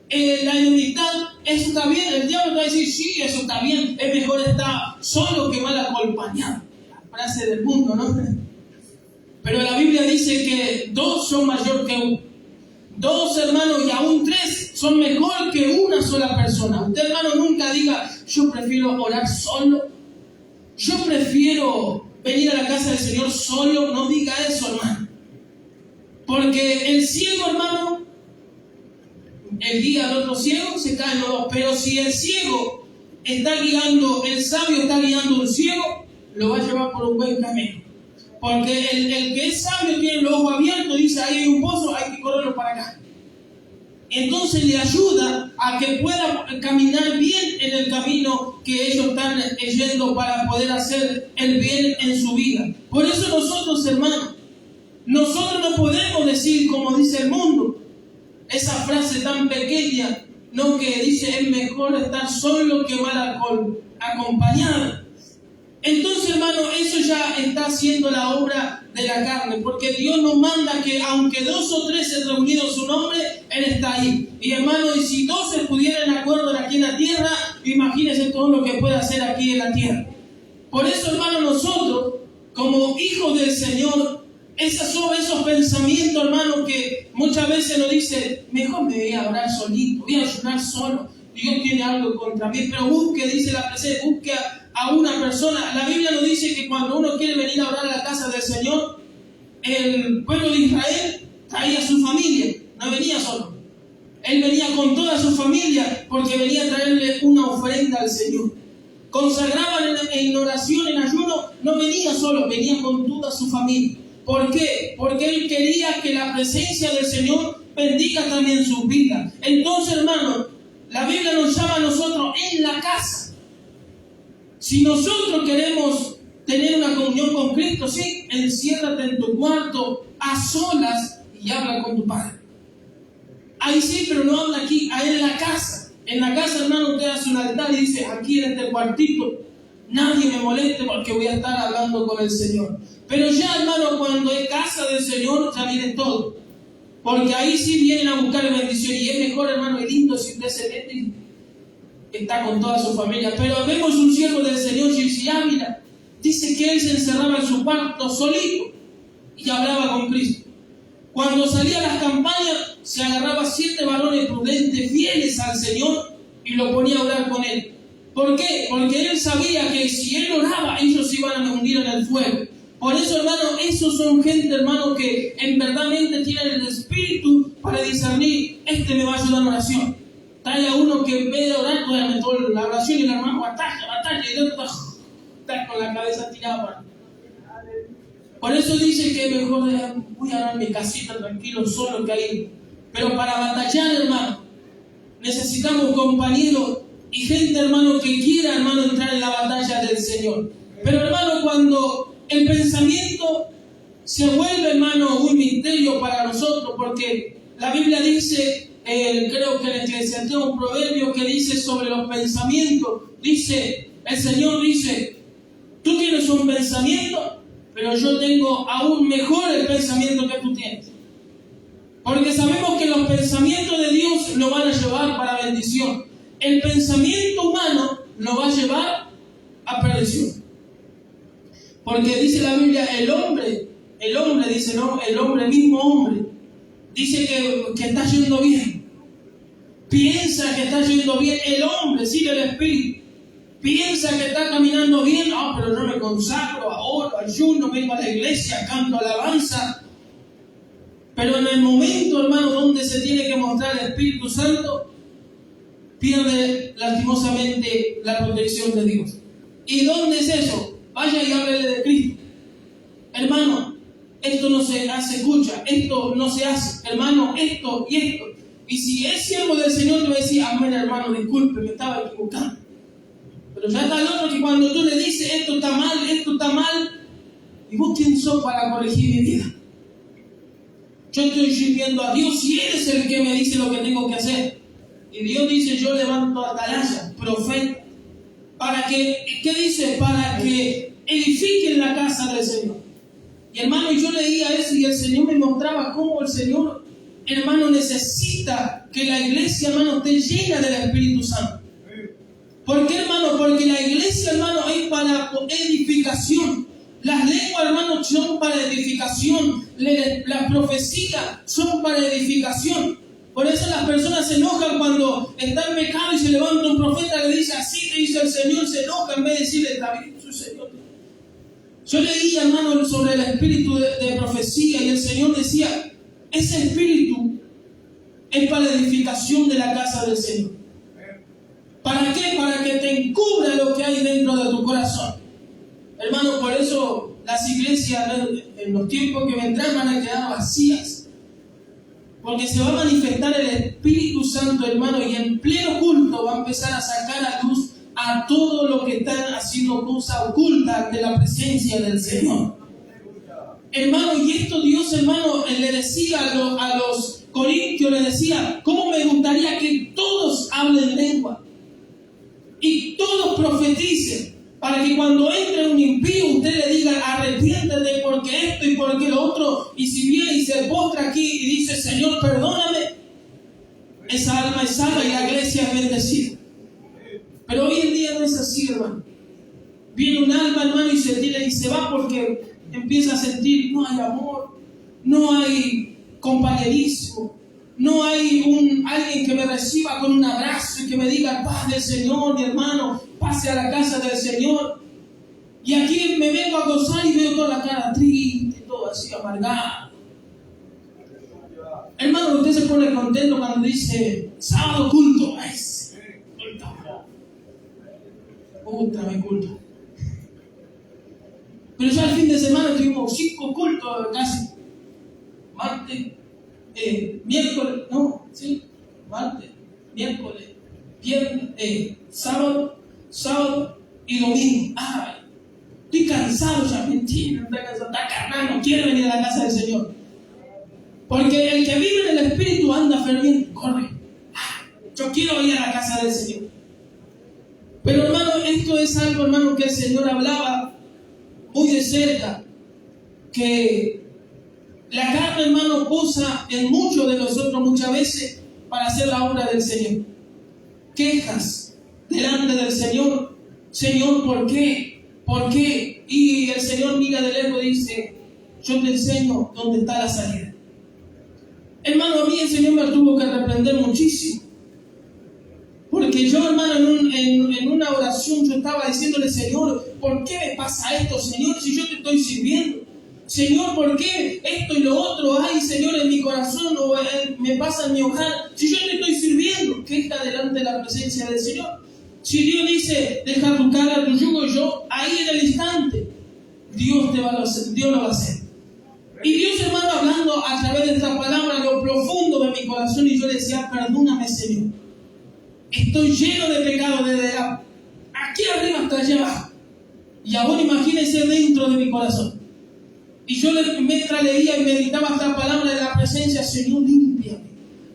La enemistad, eso está bien. El diablo va a decir, sí, eso está bien. Es mejor estar solo que mal acompañado. La frase del mundo, ¿no? Pero la Biblia dice que dos son mayor que uno. Dos, hermanos, y aún tres son mejor que una sola persona. Usted, hermano, nunca diga, yo prefiero orar solo. Yo prefiero venir a la casa del Señor solo. No diga eso, hermano. Porque el ciego, hermano, el guía al otro ciego, se caen los dos. Pero si el ciego está guiando, el sabio está guiando a un ciego, lo va a llevar por un buen camino. Porque el que es sabio tiene los ojos abiertos y dice, ahí hay un pozo, hay que correrlo para acá. Entonces le ayuda a que pueda caminar bien en el camino que ellos están yendo para poder hacer el bien en su vida. Por eso nosotros, hermanos, nosotros no podemos decir como dice el mundo, esa frase tan pequeña, no, que dice es mejor estar solo que mal acompañado. Entonces, hermano, eso ya está haciendo la obra de la carne, porque Dios nos manda que aunque 2 o 3 se reunido en su nombre, Él está ahí. Y hermano, y si 2 se pudieran de acuerdo aquí en la tierra, imagínense todo lo que puede hacer aquí en la tierra. Por eso, hermano, nosotros, como hijos del Señor, Esos pensamientos, hermano, que muchas veces nos dicen, mejor me voy a orar solito, voy a ayunar solo, Dios tiene algo contra mí, pero busque, dice la presencia, busque a una persona. La Biblia nos dice que cuando uno quiere venir a orar a la casa del Señor, el pueblo de Israel traía a su familia, no venía solo. Él venía con toda su familia porque venía a traerle una ofrenda al Señor. Consagraban en oración, en ayuno, no venía solo, venía con toda su familia. ¿Por qué? Porque él quería que la presencia del Señor bendiga también su vida. Entonces, hermano, la Biblia nos llama a nosotros en la casa. Si nosotros queremos tener una comunión con Cristo, sí, enciérrate en tu cuarto a solas y habla con tu Padre. Ahí sí, pero no habla aquí, ahí en la casa. En la casa, hermano, usted hace un altar y dice, aquí en este cuartito, nadie me moleste porque voy a estar hablando con el Señor. Pero ya, hermano, cuando es casa del Señor, ya viene todo. Porque ahí sí vienen a buscar bendición. Y es mejor, hermano, y lindo si usted se mete y está con toda su familia. Pero vemos un siervo del Señor, Gilsi Ávila, dice que él se encerraba en su cuarto solito y hablaba con Cristo. Cuando salía a las campañas, se agarraba 7 varones prudentes, fieles al Señor, y lo ponía a orar con él. ¿Por qué? Porque él sabía que si él oraba, ellos iban a hundir en el fuego. Por eso, hermano, esos son gente, hermano, que en verdadmente tienen el espíritu para discernir. Este me va a ayudar en oración. Trae a uno que en vez de orar, pues toda la oración y el hermano batalla, y el otro está con la cabeza tirada. Por eso dice que mejor voy a orar en mi casita tranquilo, solo que ahí. Pero para batallar, hermano, necesitamos compañeros y gente, hermano, que quiera, hermano, entrar en la batalla del Señor. Pero, hermano, cuando el pensamiento se vuelve, hermano, un misterio para nosotros, porque la Biblia dice, creo que en Eclesiastés un proverbio que dice sobre los pensamientos, dice, el Señor dice, tú tienes un pensamiento, pero yo tengo aún mejor el pensamiento que tú tienes. Porque sabemos que los pensamientos de Dios nos van a llevar para bendición. El pensamiento humano nos va a llevar a perdición. Porque dice la Biblia, el hombre dice, no, el mismo hombre, dice que está yendo bien. Piensa que está yendo bien. El hombre, sigue el espíritu. Piensa que está caminando bien. Pero no me consagro, oro, ayuno, vengo a la iglesia, canto alabanza. Pero en el momento, hermano, donde se tiene que mostrar el Espíritu Santo, pierde lastimosamente la protección de Dios. ¿Y dónde es eso? Vaya y háblele de Cristo. Hermano, esto no se hace, escucha, esto no se hace. Hermano, esto y esto. Y si es siervo del Señor, te va a decir, amén, hermano, disculpe, me estaba equivocando. Pero ya está el otro que cuando tú le dices, esto está mal, ¿y vos quién sos para corregir mi vida? Yo estoy sirviendo a Dios y Él es el que me dice lo que tengo que hacer. Y Dios dice, yo levanto atalaya, profeta, para que, ¿qué dice? Para que edifiquen la casa del Señor. Y hermano, yo leía eso y el Señor me mostraba cómo el Señor, hermano, necesita que la iglesia, hermano, esté llena del Espíritu Santo. ¿Por qué, hermano? Porque la iglesia, hermano, es para edificación. Las lenguas, hermanos, son para edificación. Las profecías son para edificación. Por eso las personas se enojan cuando está en pecado y se levanta un profeta y le dice, así te dice el Señor, se enoja en vez de decirle, está bien, su Señor. Yo leía, hermano, sobre el espíritu de profecía y el Señor decía, ese espíritu es para la edificación de la casa del Señor. ¿Para qué? Para que te encubra lo que hay dentro de tu corazón. Hermano, por eso las iglesias en los tiempos que vendrán van a quedar vacías. Porque se va a manifestar el Espíritu Santo, hermano, y en pleno culto va a empezar a sacar a luz a todo lo que están haciendo cosa oculta de la presencia del Señor. Hermano, y esto Dios, hermano, le decía a los corintios, le decía, ¿cómo me gustaría que todos hablen lengua? Y todos profeticen, para que cuando entre un impío usted le diga, arrepiéntete porque esto y porque lo otro, y si viene y se postra aquí y dice, Señor, perdóname, esa alma es salva y la iglesia es bendecida. Pero hoy en día no es así, hermano. Viene un alma, hermano, y se va porque empieza a sentir, no hay amor, no hay compañerismo, no hay alguien que me reciba con un abrazo y que me diga paz del Señor, mi hermano, pase a la casa del Señor. Y aquí me vengo a gozar y veo toda la cara triste, todo así amargado. Hermano, usted se pone contento cuando dice sábado culto. Ay, culto. Otra vez culto. Pero ya el fin de semana tuvimos 5 cultos casi. Martes, miércoles, no, sí, martes, miércoles, viernes, sábado y domingo. Ay, estoy cansado ya, mentira, está carnal, no quiere venir a la casa del Señor. Porque el que vive en el Espíritu anda ferviente, corre. Yo quiero ir a la casa del Señor. Pero hermano, esto es algo, hermano, que el Señor hablaba muy de cerca. Que la carne, hermano, usa en muchos de nosotros muchas veces para hacer la obra del Señor. Quejas delante del Señor. Señor, ¿por qué? ¿Por qué? Y el Señor mira de lejos y dice, yo te enseño dónde está la salida. Hermano, a mí el Señor me tuvo que reprender muchísimo. Porque yo, hermano, en una oración yo estaba diciéndole, Señor, ¿por qué me pasa esto, Señor, si yo te estoy sirviendo? Señor, ¿por qué esto y lo otro hay, Señor, en mi corazón o me pasa en mi hogar? Si yo te estoy sirviendo, ¿qué está delante de la presencia del Señor? Si Dios dice, deja tu carga, tu yugo, yo ahí en el instante, Dios lo va a hacer. Y Dios, hermano, hablando a través de esta palabra, lo profundo de mi corazón, y yo le decía, perdóname, Señor. Estoy lleno de pecado desde aquí arriba hasta allá abajo. Y ahora imagínense dentro de mi corazón. Y yo mientras leía y meditaba esta palabra de la presencia, Señor,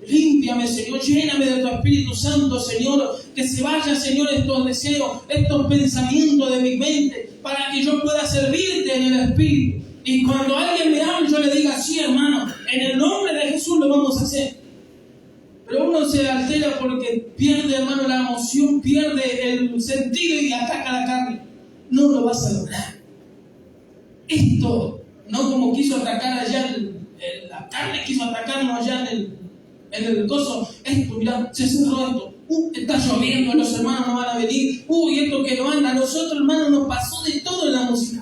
límpiame, Señor, lléname de tu Espíritu Santo, Señor, que se vaya, Señor, estos deseos, estos pensamientos de mi mente, para que yo pueda servirte en el Espíritu. Y cuando alguien me hable, yo le diga, sí, hermano, en el nombre de Jesús lo vamos a hacer. Pero uno se altera porque pierde, hermano, la emoción, pierde el sentido y ataca la carne. No lo vas a lograr. Esto, no como quiso atacar allá, la carne quiso atacarnos allá en el coso. Esto, mira, se cerró esto. Está lloviendo, los hermanos no van a venir. Y esto que no anda. Nosotros, hermano, nos pasó de todo en la música.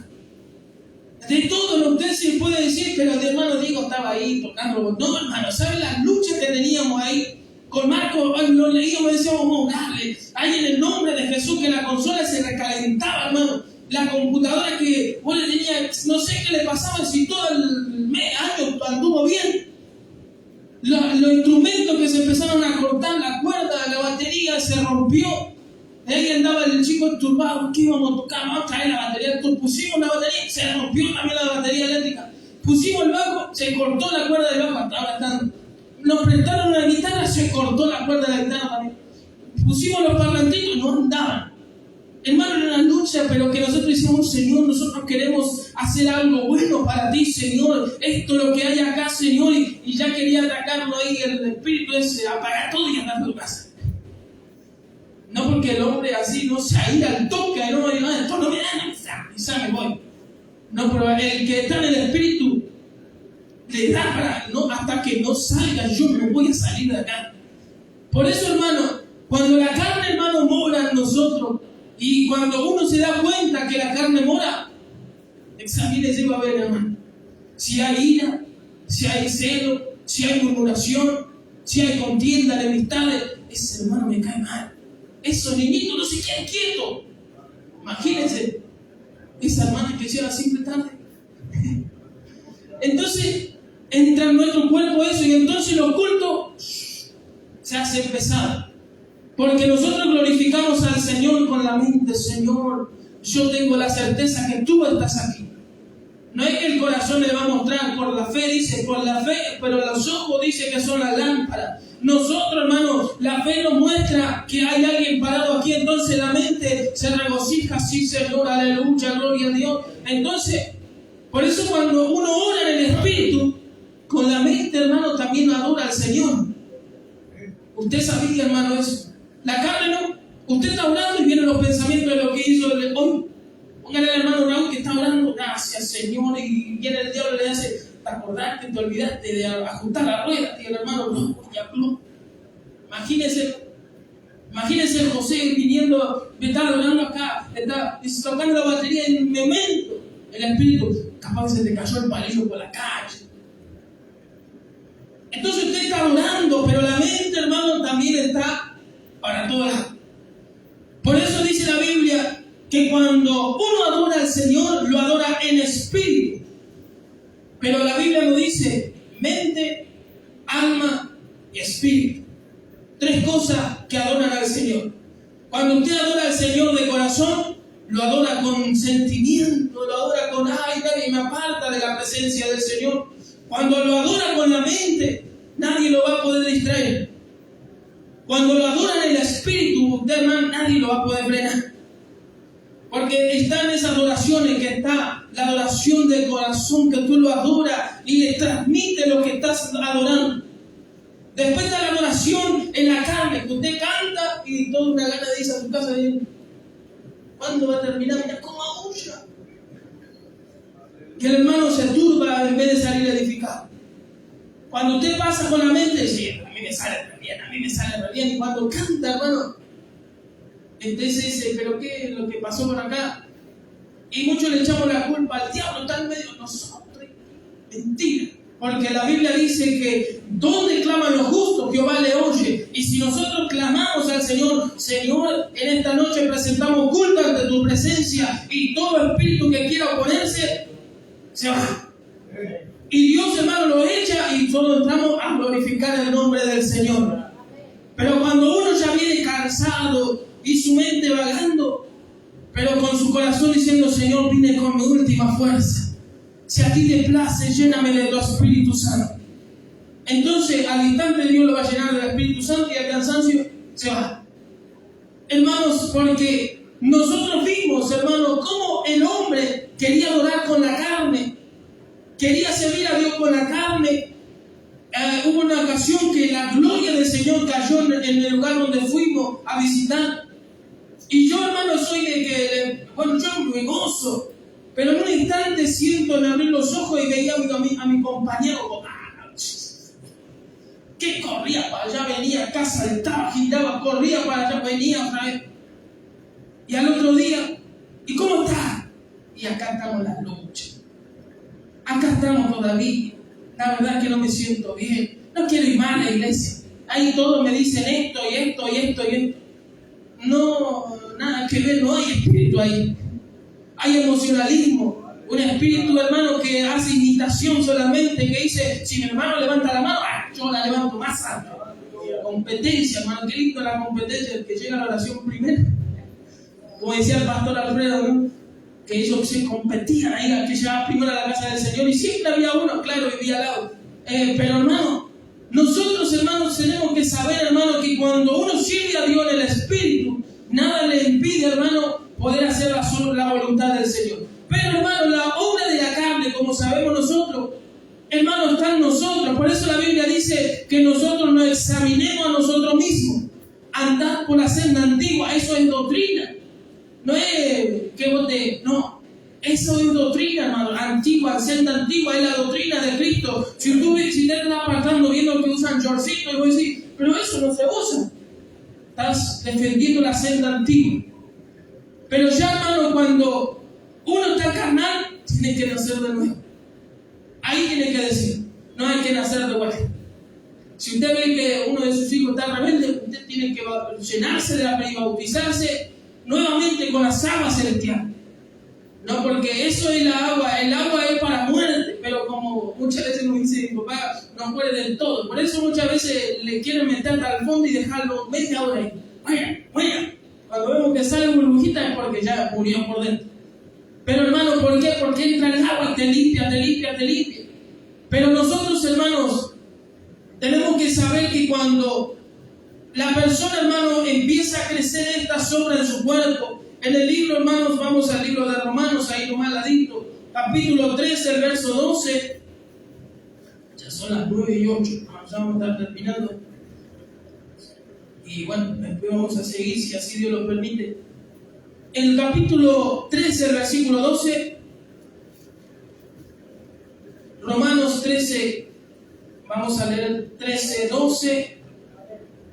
De todo lo que se puede decir que los hermanos Diego estaba ahí tocando. No, hermano, ¿saben las luchas que teníamos ahí? Con Marco lo leíamos y decíamos, vamos a darle. Ahí en el nombre de Jesús, que la consola se recalentaba, hermano. La computadora que vos le tenías, no sé qué le pasaba, si todo el año anduvo bien. Los instrumentos que se empezaron a cortar, la cuerda, la batería se rompió. De ahí andaba el chico turbado, ¿qué íbamos a tocar? Vamos a traer la batería. Entonces pusimos la batería, se rompió también la batería eléctrica. Pusimos el bajo, se cortó la cuerda del bajo. Ahora están. Nos prestaron una guitarra, se cortó la cuerda de la guitarra también. Pusimos los parlantitos, no andaban. Hermano, era una lucha, pero que nosotros decíamos, Señor, nosotros queremos hacer algo bueno para ti, Señor. Esto es lo que hay acá, Señor. Y ya quería atacarlo ahí, el espíritu ese, apagar todo y andar a tu casa. No porque el hombre así no se aíra al toque, no me diga, esto no me da, quizá me voy. No, pero el que está en el espíritu le da para, no, hasta que no salga, yo me voy a salir de acá. Por eso, hermano, cuando la carne, hermano, mora en nosotros, y cuando uno se da cuenta que la carne mora, examínese a ver, hermano. Si hay ira, si hay celo, si hay murmuración, si hay contienda, enemistades, ese hermano me cae mal. Esos niñitos no se quedan quietos. Imagínense, esa hermana que lleva siempre tarde. Entonces, entra en nuestro cuerpo eso y entonces los cultos se hacen pesados. Porque nosotros glorificamos al Señor con la mente. Señor, yo tengo la certeza que tú estás aquí. No es que el corazón le va a mostrar por la fe, dice por la fe, pero los ojos dice que son las lámparas. Nosotros, hermanos, la fe nos muestra que hay alguien parado aquí, entonces la mente se regocija, sí, Señor, aleluya, gloria a Dios. Entonces, por eso cuando uno ora en el Espíritu, con la mente, hermano, también adora al Señor. Usted sabía, hermano, eso. La carne no. Usted está orando y vienen los pensamientos de lo que hizo hoy. Póngale al hermano Raúl que está orando, gracias Señor, y viene el diablo y le hace, ¿te acordás que te olvidaste de ajustar la rueda? Y el hermano, no. Imagínense José viniendo, me está orando acá, está tocando la batería en un momento. El espíritu, capaz se te cayó el palillo por la calle. Entonces usted está orando, pero la mente, hermano, también está para todos lados. Por eso dice la Biblia que cuando uno adora al Señor, lo adora en espíritu. Pero la Biblia nos dice mente, alma y espíritu. 3 cosas que adoran al Señor. Cuando usted adora al Señor de corazón, lo adora con sentimiento, lo adora con, ay, nadie me aparta de la presencia del Señor. Cuando lo adora con la mente, nadie lo va a poder distraer. Cuando lo adoran en el espíritu, usted, hermano, nadie lo va a poder frenar. Porque están esas adoraciones que está la adoración del corazón, que tú lo adoras y le transmite lo que estás adorando. Después está la adoración en la carne, que usted canta y toda una gana de irse a su casa y ¿cuándo va a terminar? Mira cómo aúlla. Que el hermano se turba en vez de salir edificado. Cuando usted pasa con la mente, sí, a mí me sale re bien. Y cuando canta, hermano, entonces dice, ¿pero qué es lo que pasó por acá? Y muchos le echamos la culpa al diablo, está en medio de nosotros. Mentira. Porque la Biblia dice que donde claman los justos, Jehová le oye. Y si nosotros clamamos al Señor, Señor, en esta noche presentamos culto ante tu presencia, y todo espíritu que quiera oponerse, se va. Y Dios, hermano, lo echa y todos entramos a glorificar el nombre del Señor. Pero cuando uno ya viene cansado y su mente vagando, pero con su corazón diciendo, Señor, vine con mi última fuerza. Si a ti te place, lléname de tu Espíritu Santo. Entonces, al instante Dios lo va a llenar del Espíritu Santo y el cansancio se va. Hermanos, porque nosotros vimos, hermanos, cómo el hombre quería adorar con la carne, quería servir a Dios con la carne. Hubo una ocasión que la gloria del Señor cayó en el lugar donde fuimos a visitar. Y yo, hermano, soy de que, yo me gozo. Pero en un instante siento en abrir los ojos y veía a mi compañero que corría para allá, venía a casa, estaba, giraba, corría para allá, venía otra vez. Y al otro día, ¿y cómo está? Y acá estamos en la lucha. Acá estamos todavía. La verdad es que no me siento bien. No quiero ir más a la iglesia. Ahí todos me dicen esto y esto y esto y esto. No, nada que ver, no hay espíritu ahí. Hay emocionalismo, un espíritu, hermano, que hace imitación solamente, que dice, si mi hermano levanta la mano, yo la levanto más alto. Competencia, hermano, qué lindo la competencia, el que llega a la oración primero. Como decía el pastor Alfredo, ¿no? Que ellos se competían ahí, que llegaba primero a la casa del Señor, y siempre había uno, claro, vivía al lado. Pero hermano, nosotros, hermanos, tenemos que saber, hermano, que cuando uno sirve a Dios en el Espíritu, nada le impide, hermano, poder hacer la voluntad del Señor. Pero, hermano, la obra de la carne, como sabemos nosotros, hermano, está en nosotros. Por eso la Biblia dice que nosotros nos examinemos a nosotros mismos. Andar por la senda antigua, eso es doctrina. No es que vos no. Eso es doctrina, hermano. Antigua, senda antigua, es la doctrina de Cristo. Si te estás apartando viendo que usan shortcito, y vos decís, pero eso no se usa. Estás defendiendo la senda antigua. Pero ya, hermano, cuando uno está carnal, tiene que nacer de nuevo. Ahí tiene que decir, no hay que nacer de vuelta. Si usted ve que uno de sus hijos está rebelde, usted tiene que llenarse de la fe y bautizarse nuevamente con las aguas celestiales. No, porque eso es el agua es para muerte, pero como muchas veces nos dice mi papá, no muere del todo. Por eso muchas veces le quieren meter hasta el fondo y dejarlo media hora ahí. Vaya. Cuando vemos que sale burbujita es porque ya murió por dentro. Pero hermano, ¿por qué? Porque entra el agua y te limpia. Pero nosotros, hermanos, tenemos que saber que cuando la persona, hermano, empieza a crecer esta sobra en su cuerpo, en el libro, hermanos, vamos al libro de Romanos, ahí nomás ladito, capítulo 13, el verso 12. Ya son las 9:08, ya vamos a estar terminando. Y bueno, después vamos a seguir, si así Dios lo permite. En el capítulo 13, el versículo 12, Romanos 13, vamos a leer 13, 12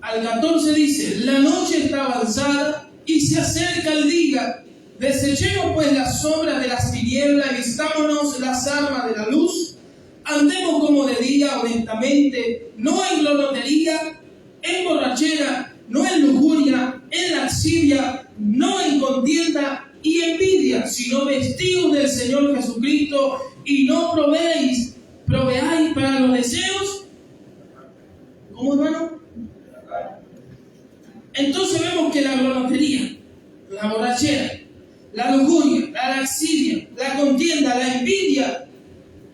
al 14, dice: la noche está avanzada y se acerca el día. Desechemos pues las sombras de las tinieblas y vistámonos las armas de la luz. Andemos como de día honestamente, no en glotonería, en borrachera, no en lujuria, en lascivia, no en contienda y envidia, sino vestidos del Señor Jesucristo, y no proveáis para los deseos. ¿Cómo, hermano? Entonces vemos que la glotonería, la borrachera, la lujuria, la lascivia, la contienda, la envidia,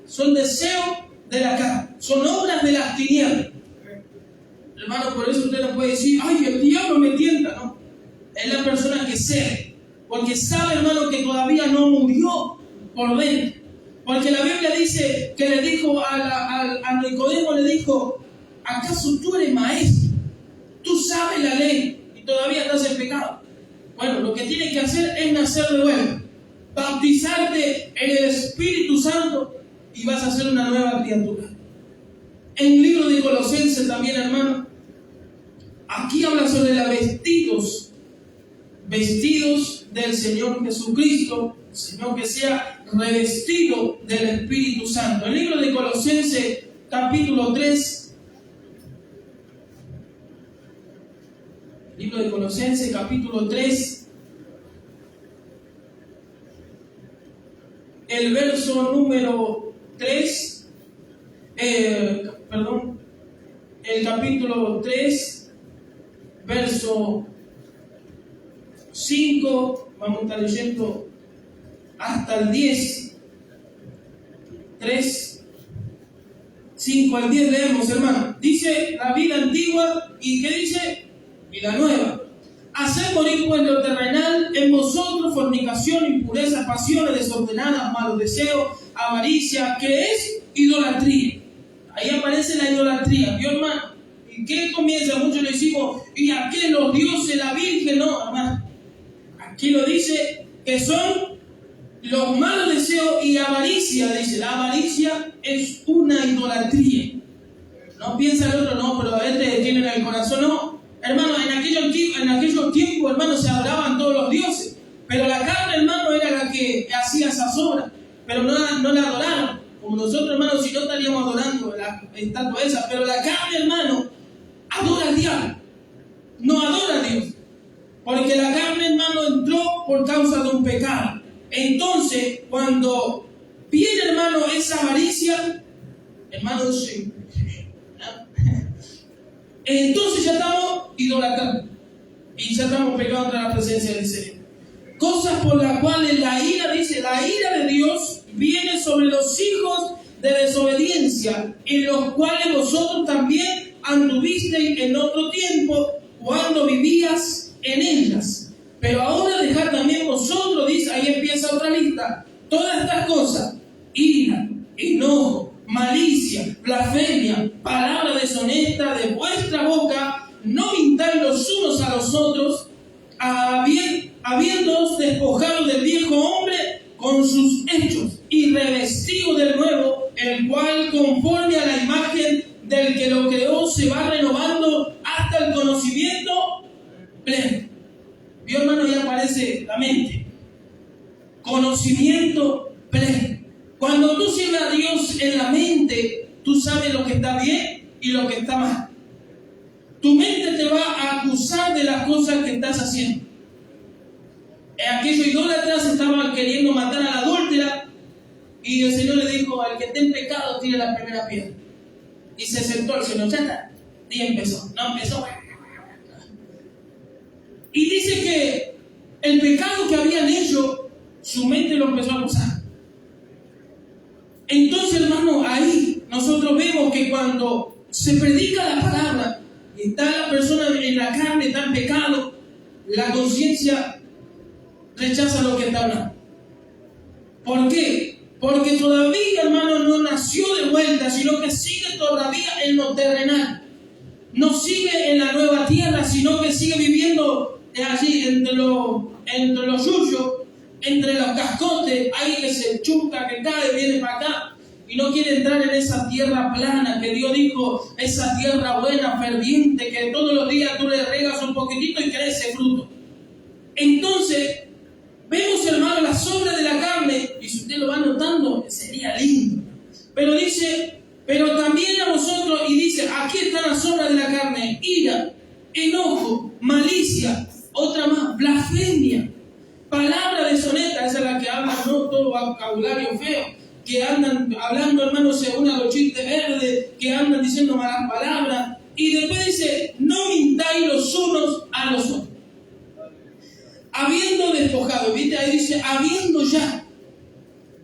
son deseos de la carne, son obras de las tinieblas. Hermano, por eso usted no puede decir: ay, el diablo me tienta. No, es la persona que cede, porque sabe, hermano, que todavía no murió por dentro. Porque la Biblia dice que le dijo a Nicodemo, le dijo: ¿acaso tú eres maestro? Tú sabes la ley y todavía estás en pecado. Bueno, lo que tienes que hacer es nacer de nuevo, bautizarte en el Espíritu Santo y vas a ser una nueva criatura. En el libro de Colosenses también, hermano, aquí habla sobre los vestidos del Señor Jesucristo, Señor que sea revestido del Espíritu Santo. El libro de Colosenses capítulo 3, libro de Colosenses capítulo 3, el verso número 3, el capítulo 3, verso 5, vamos a estar leyendo hasta el 10, 3, 5 al 10 leemos, hermano. Dice la vida antigua, ¿y qué dice? Y la nueva. Haced morir pues lo terrenal en vosotros: fornicación, impureza, pasiones desordenadas, malos deseos, avaricia, que es idolatría. Ahí aparece la idolatría, ¿vio, hermano? ¿Y qué comienza? Muchos le decimos: ¿y a qué los dioses, la Virgen? No, hermano. Aquí lo dice que son los malos deseos y avaricia. Dice, la avaricia es una idolatría. No piensa el otro: no, pero este tiene en el corazón. No, hermano, en aquellos tiempos, hermano, se adoraban todos los dioses, pero la carne, hermano, era la que hacía esas obras, pero no la adoraron. Como nosotros, hermano, si no estaríamos adorando la estatua esa, pero la carne, hermano, adora al diablo, no adora a Dios, porque la carne, hermano, entró por causa de un pecado. Entonces, cuando viene, hermano, esa avaricia, hermano, sí, entonces ya estamos idolatrando y ya estamos pecando contra la presencia del Señor. Cosas por las cuales la ira, dice, la ira de Dios viene sobre los hijos de desobediencia, en los cuales vosotros también anduvisteis en otro tiempo cuando vivías en ellas. Pero ahora dejad también vosotros, dice, ahí empieza otra lista, todas estas cosas: ira, enojo, malicia, blasfemia, palabra deshonesta de vuestra boca. No mintáis los unos a los otros, habiéndoos despojado del viejo hombre con sus hechos y revestido del nuevo, el cual conforme a la imagen del que lo creó se va renovando hasta el conocimiento pleno. ¿Vio, hermano? Ya aparece la mente. Conocimiento pleno. Cuando tú sirves a Dios en la mente, tú sabes lo que está bien y lo que está mal. Tu mente te va a acusar de las cosas que estás haciendo. Aquellos idólatras estaban queriendo matar a la adúltera y el Señor le dijo: al que esté en pecado tire la primera piedra. Y se sentó el Señor, ya está, y empezó. Y dice que el pecado que habían hecho, su mente lo empezó a acusar. Entonces, hermano, ahí nosotros vemos que cuando se predica la palabra y está la persona en la carne, está en pecado, la conciencia rechaza lo que está hablando. ¿Por qué? Porque todavía, hermano, no nació de vuelta, sino que sigue todavía en lo terrenal. No sigue en la nueva tierra, sino que sigue viviendo allí entre lo entre los yuyos, entre los cascotes, ahí que se chunca, que cae, viene para acá. Y no quiere entrar en esa tierra plana que Dios dijo, esa tierra buena, ferviente, que todos los días tú le regas un poquitito y crece fruto. Entonces, vemos, hermano, las obras de la carne, y si usted lo va notando, sería lindo. Pero dice, pero también a vosotros, y dice, aquí están las obras de la carne: ira, enojo, malicia, otra más, blasfemia, palabra deshonesta, esa es la que habla, no todo vocabulario feo, que andan hablando, hermanos, según a los chistes verdes, que andan diciendo malas palabras. Y después dice, no mintáis los unos a los otros. Habiendo despojado, ¿viste? Ahí dice, habiendo ya.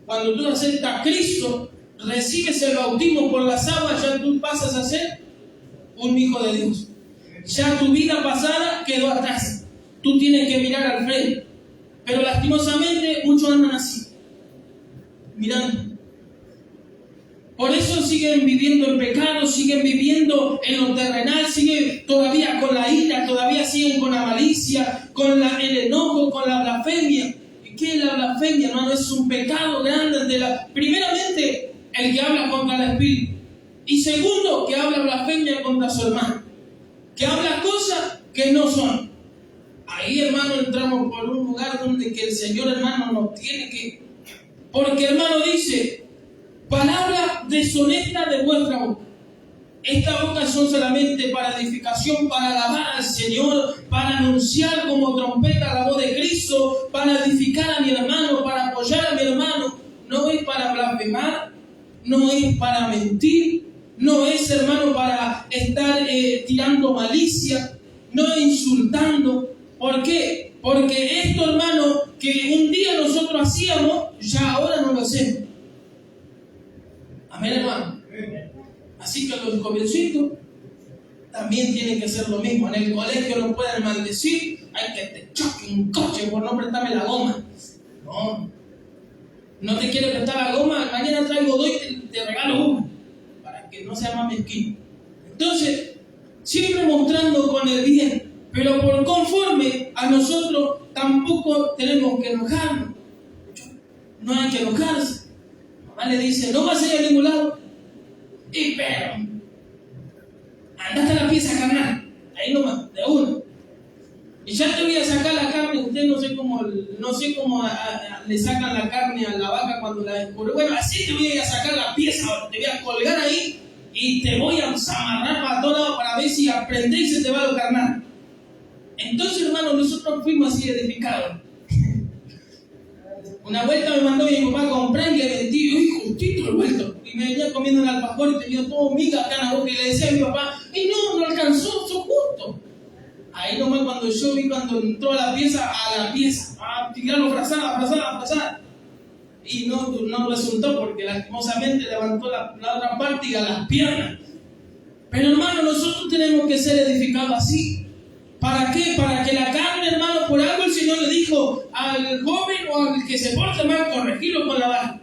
Cuando tú aceptas a Cristo, recibes el bautismo por las aguas, ya tú pasas a ser un hijo de Dios. Ya tu vida pasada quedó atrás. Tú tienes que mirar al frente. Pero lastimosamente muchos andan así, mirando. Por eso siguen viviendo en pecado, siguen viviendo en lo terrenal, siguen todavía con la ira, todavía siguen con la malicia, con el enojo, con la blasfemia. ¿Y qué es la blasfemia, hermano? Es un pecado grande. Primeramente, el que habla contra el Espíritu. Y segundo, que habla blasfemia contra su hermano. Que habla cosas que no son. Ahí, hermano, entramos por un lugar donde que el Señor, hermano, nos tiene que... Porque, hermano, dice... Palabra deshonesta de vuestra boca. Estas bocas son solamente para edificación, para alabar al Señor, para anunciar como trompeta la voz de Cristo, para edificar a mi hermano, para apoyar a mi hermano. No es para blasfemar, no es para mentir, no es, hermano, para estar tirando malicia, no es insultando. ¿Por qué? Porque esto, hermano, que un día nosotros hacíamos, ya ahora no lo hacemos. Amén, hermano. Así que los jovencitos también tienen que hacer lo mismo. En el colegio no pueden maldecir, hay que te choque un coche por no prestarme la goma. No te quiere prestar la goma, mañana traigo dos y te regalo una, para que no sea más mezquino. Entonces, siempre mostrando con el bien, pero por conforme a nosotros tampoco tenemos que enojarnos. No hay que enojarse. Mamá le dice, no vas a ir a ningún lado. Y pero, andate a la pieza carnal, ahí nomás, de uno. Y ya te voy a sacar la carne. Usted no sé cómo le sacan la carne a la vaca cuando la descubre. Bueno, así te voy a ir a sacar la pieza, te voy a colgar ahí y te voy a amarrar para todos lados para ver si aprendés y se te va lo carnal. Entonces, hermano, nosotros fuimos así edificados. Una vuelta me mandó mi papá a comprar y le vendí, uy, justito el vuelto. Y me venía comiendo el alfajor y tenía todo miga acá en la boca y le decía a mi papá, y no alcanzó, eso justo. Ahí nomás cuando yo vi cuando entró a la pieza, a tirarlo frazada. Y no resultó porque lastimosamente levantó la otra parte y a las piernas. Pero hermano, nosotros tenemos que ser edificados así. ¿Para qué? Para que la carne, hermano, por algo el Señor le dijo al joven o al que se porte mal, corregirlo con la vara.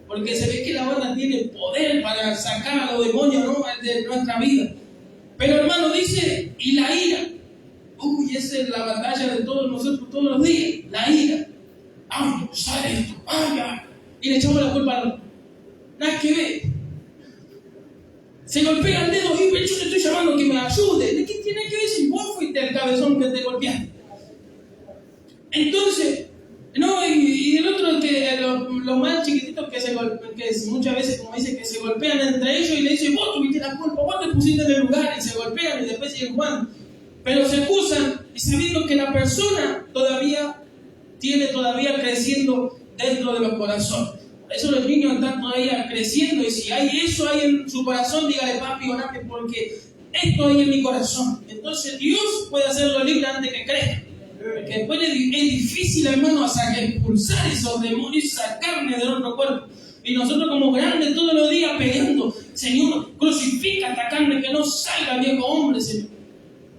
Porque se ve que la vara tiene poder para sacar a los demonios, ¿no?, de nuestra vida. Pero hermano, dice, y la ira. Uy, esa es la batalla de todos nosotros todos los días, la ira. ¡Ay, sale esto! ¡Ay, ay! Y le echamos la culpa al otro. Nada que ver. Se golpea el dedo y yo te estoy llamando que me ayude. ¿De qué tiene que ver si vos fuiste el cabezón que te golpeaste? Entonces, no, y el otro, que los más chiquititos que muchas veces, como dice, que se golpean entre ellos y le dicen, vos tuviste la culpa, vos te pusiste en el lugar, y se golpean y después siguen jugando. Pero se acusan y sabiendo que la persona todavía creciendo dentro de los corazones. Por eso los niños están todavía creciendo, y si hay eso ahí en su corazón, dígale, papi, orate porque esto hay en mi corazón. Entonces Dios puede hacerlo libre antes que crezca. Porque después es difícil, hermano, expulsar esos demonios, esa carne de nuestro cuerpo. Y nosotros como grandes todos los días peleando, Señor, crucifica esta carne, que no salga el viejo hombre, Señor.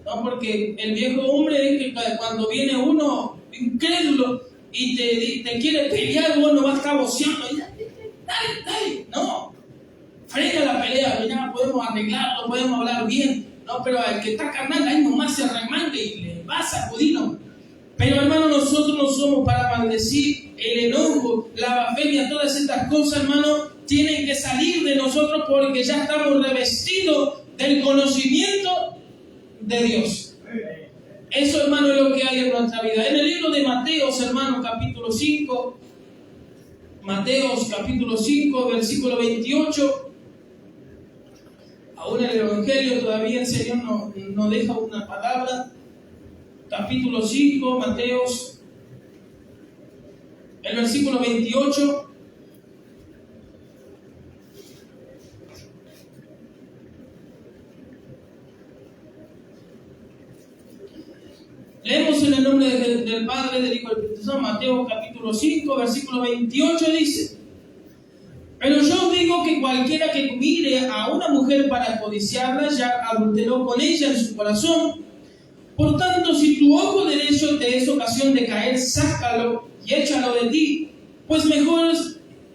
No, porque el viejo hombre es que cuando viene uno incrédulo y te quiere pelear, vos no vas a estar boceando. Dale, no. Frena la pelea, mira, podemos arreglarlo, podemos hablar bien. No, pero el que está carnal ahí nomás se arremanga y le va a sacudir, no. Pero hermano, nosotros no somos para maldecir. El enojo, la blasfemia, todas estas cosas, hermano, tienen que salir de nosotros porque ya estamos revestidos del conocimiento de Dios. Eso, hermano, es lo que hay en nuestra vida. En el libro de Mateos, hermano, capítulo 5, Mateos capítulo 5, versículo 28. Aún en el Evangelio todavía el Señor nos deja una palabra. Capítulo 5, Mateos, el versículo 28. Leemos en el nombre del Padre, del Hijo y del Espíritu Santo. Mateo capítulo 5, versículo 28 dice: pero yo os digo que cualquiera que mire a una mujer para codiciarla, ya adulteró con ella en su corazón. Por tanto, si tu ojo derecho te es ocasión de caer, sácalo y échalo de ti, pues mejor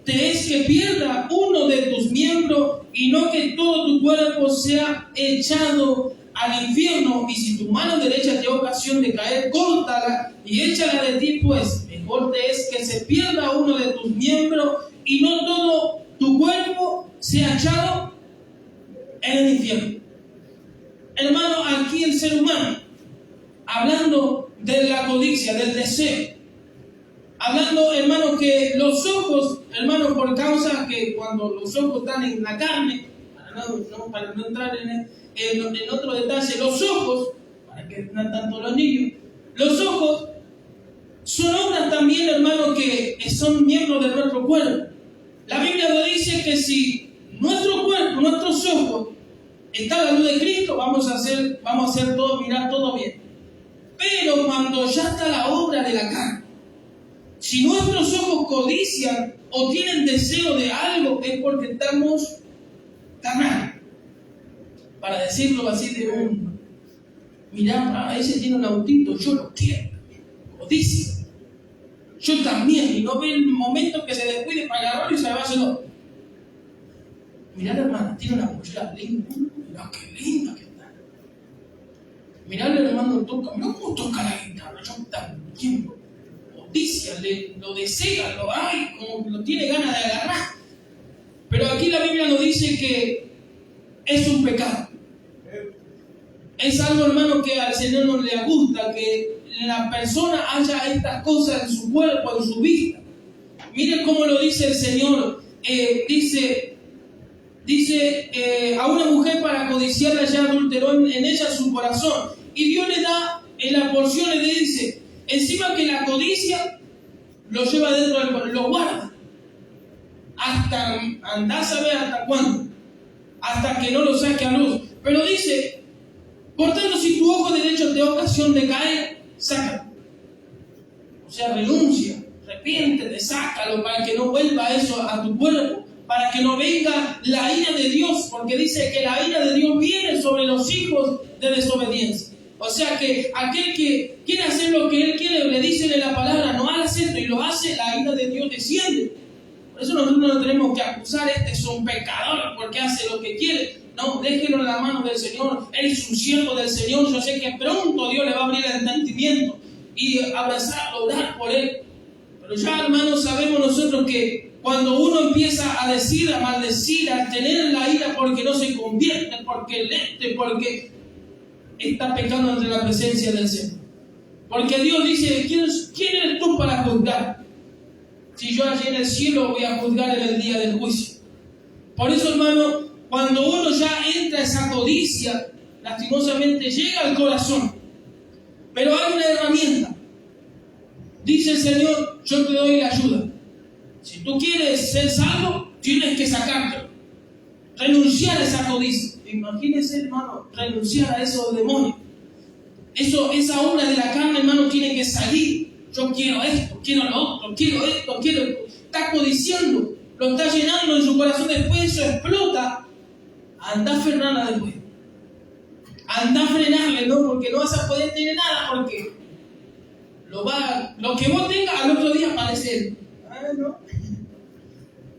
te es que pierda uno de tus miembros y no que todo tu cuerpo sea echado al infierno. Y si tu mano derecha te es ocasión de caer, córtala y échala de ti, pues mejor te es que se pierda uno de tus miembros y no todo tu cuerpo sea echado en el infierno. Hermano, aquí el ser humano, hablando de la codicia, del deseo, hablando, hermano, que los ojos, hermano, por causa que cuando los ojos están en la carne, para no entrar en otro detalle, los ojos, para que no tanto los niños, los ojos son obras también, hermano, que son miembros de nuestro cuerpo. La Biblia nos dice que si nuestro cuerpo, nuestros ojos, está a la luz de Cristo, vamos a hacer todo, mirar todo bien. Pero cuando ya está la obra de la carne, si nuestros ojos codician o tienen deseo de algo, es porque estamos carnal. Para decirlo así de un, mirá, ese tiene un autito, yo lo quiero, codicia. Yo también, y no ve el momento que se descuide para agarrarlo y se le va a hacer otro. Mirá la hermana, tiene una mochila linda, mirá qué linda que está. Mirá el hermano toca, mirá cómo toca la guitarra, yo también. Codicia, lo desea, como lo tiene ganas de agarrar. Pero aquí la Biblia nos dice que es un pecado. Es algo, hermano, que al Señor no le gusta, que la persona haya estas cosas en su cuerpo, en su vista. Miren cómo lo dice el Señor. Dice a una mujer para codiciarla ya adulteró en ella su corazón. Y Dios le da en la porción, le dice, encima que la codicia lo lleva dentro del corazón, lo guarda. Hasta, andá a saber hasta cuándo. Hasta que no lo saque a luz. Pero dice, por tanto, si tu ojo derecho te da ocasión de caer, sácalo. O sea, renuncia, arrepiéntete, sácalo para que no vuelva eso a tu cuerpo, para que no venga la ira de Dios, porque dice que la ira de Dios viene sobre los hijos de desobediencia. O sea que aquel que quiere hacer lo que él quiere, le dice la palabra, no hagas esto, y lo hace, la ira de Dios desciende. Por eso nosotros no tenemos que acusar, este es un pecador porque hace lo que quiere. No, déjenlo en la mano del Señor. Él es un siervo del Señor. Yo sé que pronto Dios le va a abrir el entendimiento y abrazarlo, orar por él. Pero ya, hermanos, sabemos nosotros que cuando uno empieza a decir, a maldecir, a tener la ira porque no se convierte, porque está pecando ante la presencia del Señor. Porque Dios dice, ¿quién eres tú para juzgar? Si yo allí en el cielo voy a juzgar en el día del juicio. Por eso, hermano, cuando uno ya entra a esa codicia, lastimosamente llega al corazón. Pero hay una herramienta. Dice el Señor, yo te doy la ayuda. Si tú quieres ser salvo, tienes que sacártelo. Renunciar a esa codicia. Imagínense, hermano, renunciar a esos demonios. Esa obra de la carne, hermano, tiene que salir. Yo quiero esto, quiero lo otro, quiero esto, quiero esto. Está codiciando, lo está llenando en su corazón. Después eso explota. Anda a frenarla después. Anda a frenarle, ¿no? Porque no vas a poder tener nada, porque lo que vos tengas al otro día aparece. ¿No?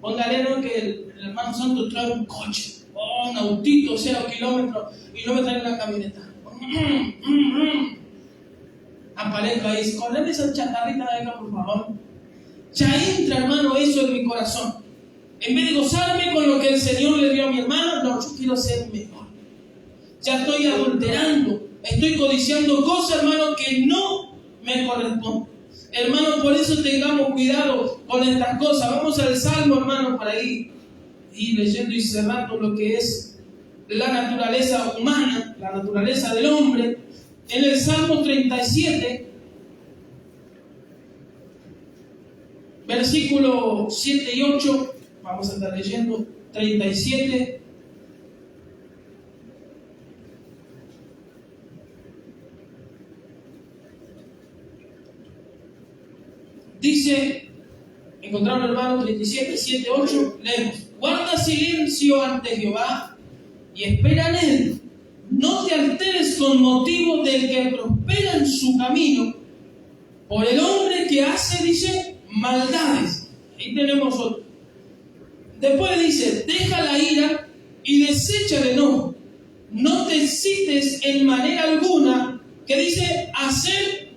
Póngale, ¿no? Que el hermano santo trae un coche, un autito, 0 kilómetros, y no me trae una camioneta. aparezca ahí. Correme esa chatarrita de acá, por favor. Ya entra, hermano, eso en mi corazón. En vez de gozarme con lo que el Señor le dio a mi hermano, no, yo quiero ser mejor. Ya estoy adulterando, estoy codiciando cosas, hermano, que no me corresponden. Hermano, por eso tengamos cuidado con estas cosas. Vamos al Salmo, hermano, para ir leyendo y cerrando lo que es la naturaleza humana, la naturaleza del hombre. En el Salmo 37, versículo 7 y 8, vamos a estar leyendo 37. Dice, encontraron, hermano, 37, 7, 8, leemos: guarda silencio ante Jehová y espera en él. No te alteres con motivo del que prospera en su camino, por el hombre que hace, dice, maldades. Ahí tenemos otro. Después dice: deja la ira y desecha el enojo. No te excites en manera alguna, que dice, hacer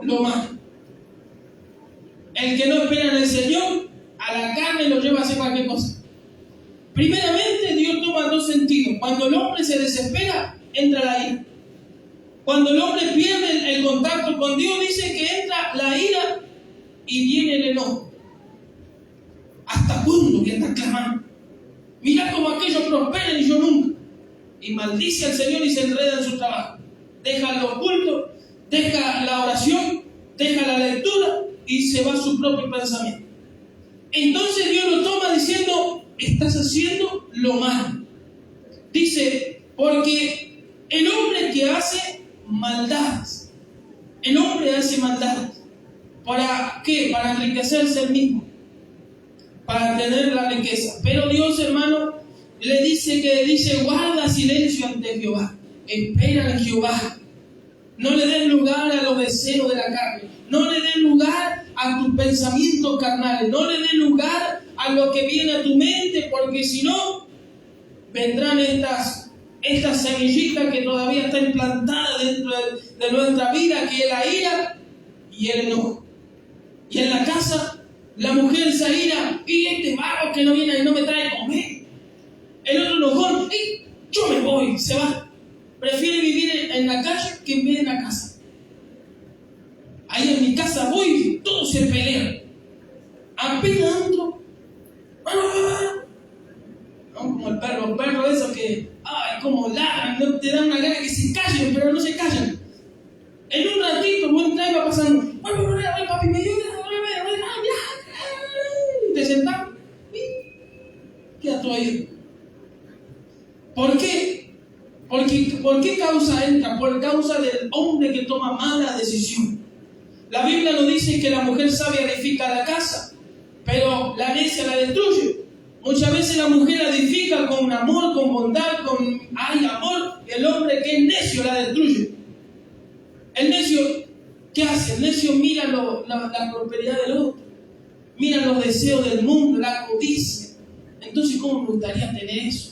lo malo. El que no espera en el Señor, a la carne lo lleva a hacer cualquier cosa. Primeramente, Dios toma dos sentidos. Cuando el hombre se desespera, entra la ira. Cuando el hombre pierde el contacto con Dios, dice que entra la ira y viene el enojo. ¿Hasta cuándo que están clamando? Mira cómo aquellos prosperan y yo nunca. Y maldice al Señor y se enreda en su trabajo. Deja lo oculto, deja la oración, deja la lectura y se va a su propio pensamiento. Entonces Dios lo toma diciendo: estás haciendo lo malo. Dice, porque el hombre que hace maldades, el hombre hace maldades. ¿Para qué? Para enriquecerse él mismo, para tener la riqueza. Pero Dios, hermano, le dice, guarda silencio ante Jehová, espera en Jehová. No le des lugar a los deseos de la carne, no le des lugar a tus pensamientos carnales, no le des lugar a lo que viene a tu mente, porque si no, vendrán estas semillitas que todavía están implantadas dentro de nuestra vida, que es la ira y el enojo. Y en la casa, la mujer se ira: y este vago que no viene y no me trae comer. El otro enojón: y yo me voy, se va. Prefiere vivir en la calle que en vez de la casa. Ahí en mi casa voy, todos se pelean. Apenas entro, no, como el perro eso que, como ladran, no te dan una gana que se callen, pero no se callan. En un ratito, buen trago va pasando: voy, papi, me ayuda, te sentás y queda todo ahí. ¿Por qué? ¿Por qué causa entra? Por causa del hombre que toma mala decisión. La Biblia nos dice que la mujer sabia edifica la casa, pero la necia la destruye. Muchas veces la mujer edifica con amor, con bondad, hay amor. El hombre que es necio la destruye. El necio, ¿qué hace? El necio mira la prosperidad del otro, mira los deseos del mundo, la codicia. Entonces, ¿cómo me gustaría tener eso?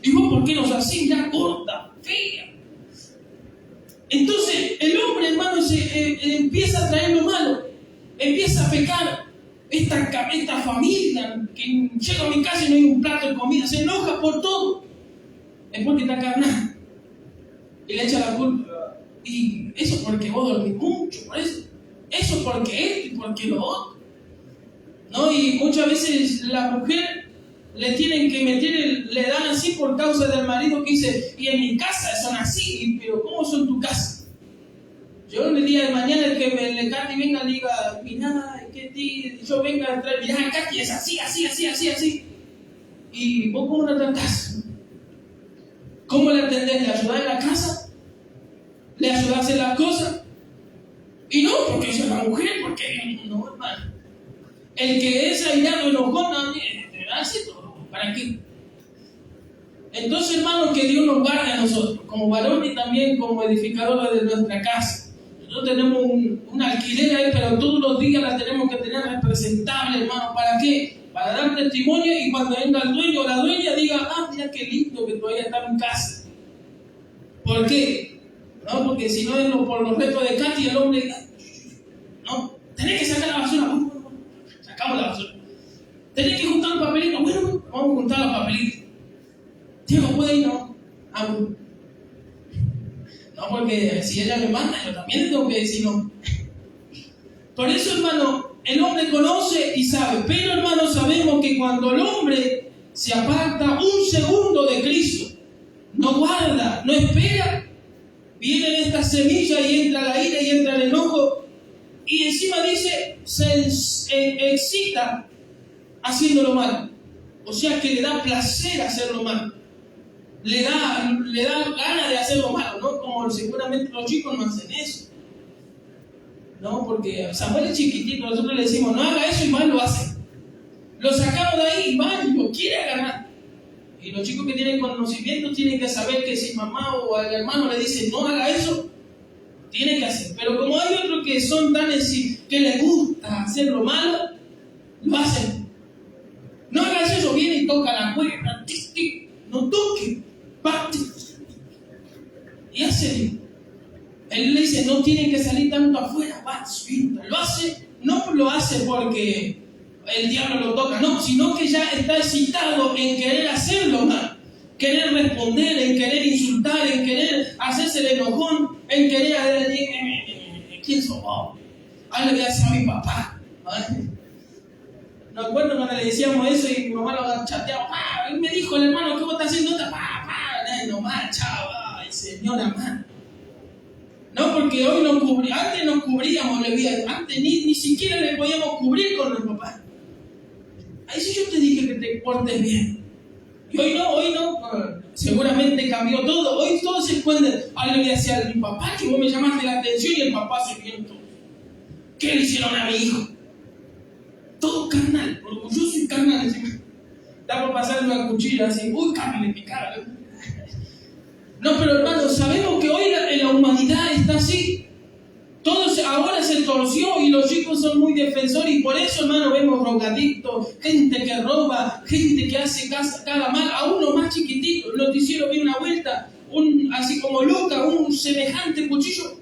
¿Y vos por qué no sos así? Mira, corta, fea. Entonces, el hombre, hermano, empieza a traer lo malo, empieza a pecar. Esta familia que llega a mi casa y no hay un plato de comida, se enoja por todo. Es porque está carnal. Y le echa la culpa. Y eso porque vos dormís mucho, por eso. Eso porque esto y porque lo otro. ¿No? Y muchas veces la mujer le tienen que meter, le dan así por causa del marido que dice: y en mi casa son así. Pero ¿cómo son tu casa? Yo el día de mañana el que le cante y venga y diga: mirá, yo venga a entrar, mirá, Katy es así. Y vos, ¿cómo la tratás? ¿Cómo la atendés? ¿Le ayudás en la casa? ¿Le ayudás a hacer las cosas? Y no, porque ella es la mujer, porque no, hermano. El que es airado, enojón, hace todo. ¿Para qué? Entonces, hermano, que Dios nos guarde a nosotros, como varones y también como edificadores de nuestra casa. Nosotros tenemos un alquiler ahí, pero todos los días la tenemos que tener representable, hermano. ¿Para qué? Para dar testimonio y cuando venga el dueño o la dueña diga: mira qué lindo que todavía está en casa. ¿Por qué? ¿no? Porque si no es por los retos de Katy, el hombre, no, tenés que sacar la basura, bueno, sacamos la basura. Tenés que juntar los papelitos, bueno, vamos a juntar los papelitos. Diego, ¿puede ir? No. No, porque si ella me manda, yo también le tengo que decir no. Por eso, hermano, el hombre conoce y sabe, pero, hermano, sabemos que cuando el hombre se aparta un segundo de Cristo, no guarda, no espera, vienen estas semillas y entra la ira y entra el enojo, y encima dice, se excita haciendo lo malo. O sea que le da placer hacer lo malo. Le da ganas de hacer lo malo, ¿no? Como seguramente los chicos no hacen eso. ¿No? Porque Samuel es chiquitito, nosotros le decimos, no haga eso y mal lo hace. Lo sacamos de ahí y mal, lo quiere ganar. Y los chicos que tienen conocimiento tienen que saber que si mamá o al hermano le dicen, no haga eso, tiene que hacer. Pero como hay otros que son tan así, que les gusta hacer lo malo, lo hacen. No hagas eso, viene y toca la puerta, no toque, y hace. Él le dice, no tienen que salir tanto afuera, lo hace, no lo hace porque el diablo lo toca, no, sino que ya está excitado en querer hacerlo mal, querer responder, en querer insultar, en querer hacerse el enojón, en querer decir, ¿quién sos vos? Algo le hace a mi papá. No acuerdo cuando le decíamos eso y mi mamá lo chateaba, él me dijo el hermano, ¿qué vos estás haciendo? Nomás, chao, ay, señora, man. No, porque hoy antes nos cubríamos, antes ni siquiera le podíamos cubrir con el papá. Ahí sí yo te dije que te portes bien. Y hoy no, seguramente cambió todo. Hoy todo se puede. Ahora le voy a decir a mi papá que vos me llamaste la atención y el papá se viene todo. ¿Qué le hicieron a mi hijo? Todo carnal, orgulloso y carnal. Está por pasarle una cuchilla así, uy, carne picada. No, pero hermano, sabemos que hoy la humanidad está así. Todo ahora se torció y los chicos son muy defensores y por eso, hermano, vemos drogadictos, gente que roba, gente que hace cada mal, a uno más chiquitito. El noticiero vi una vuelta, así como loca, un semejante cuchillo,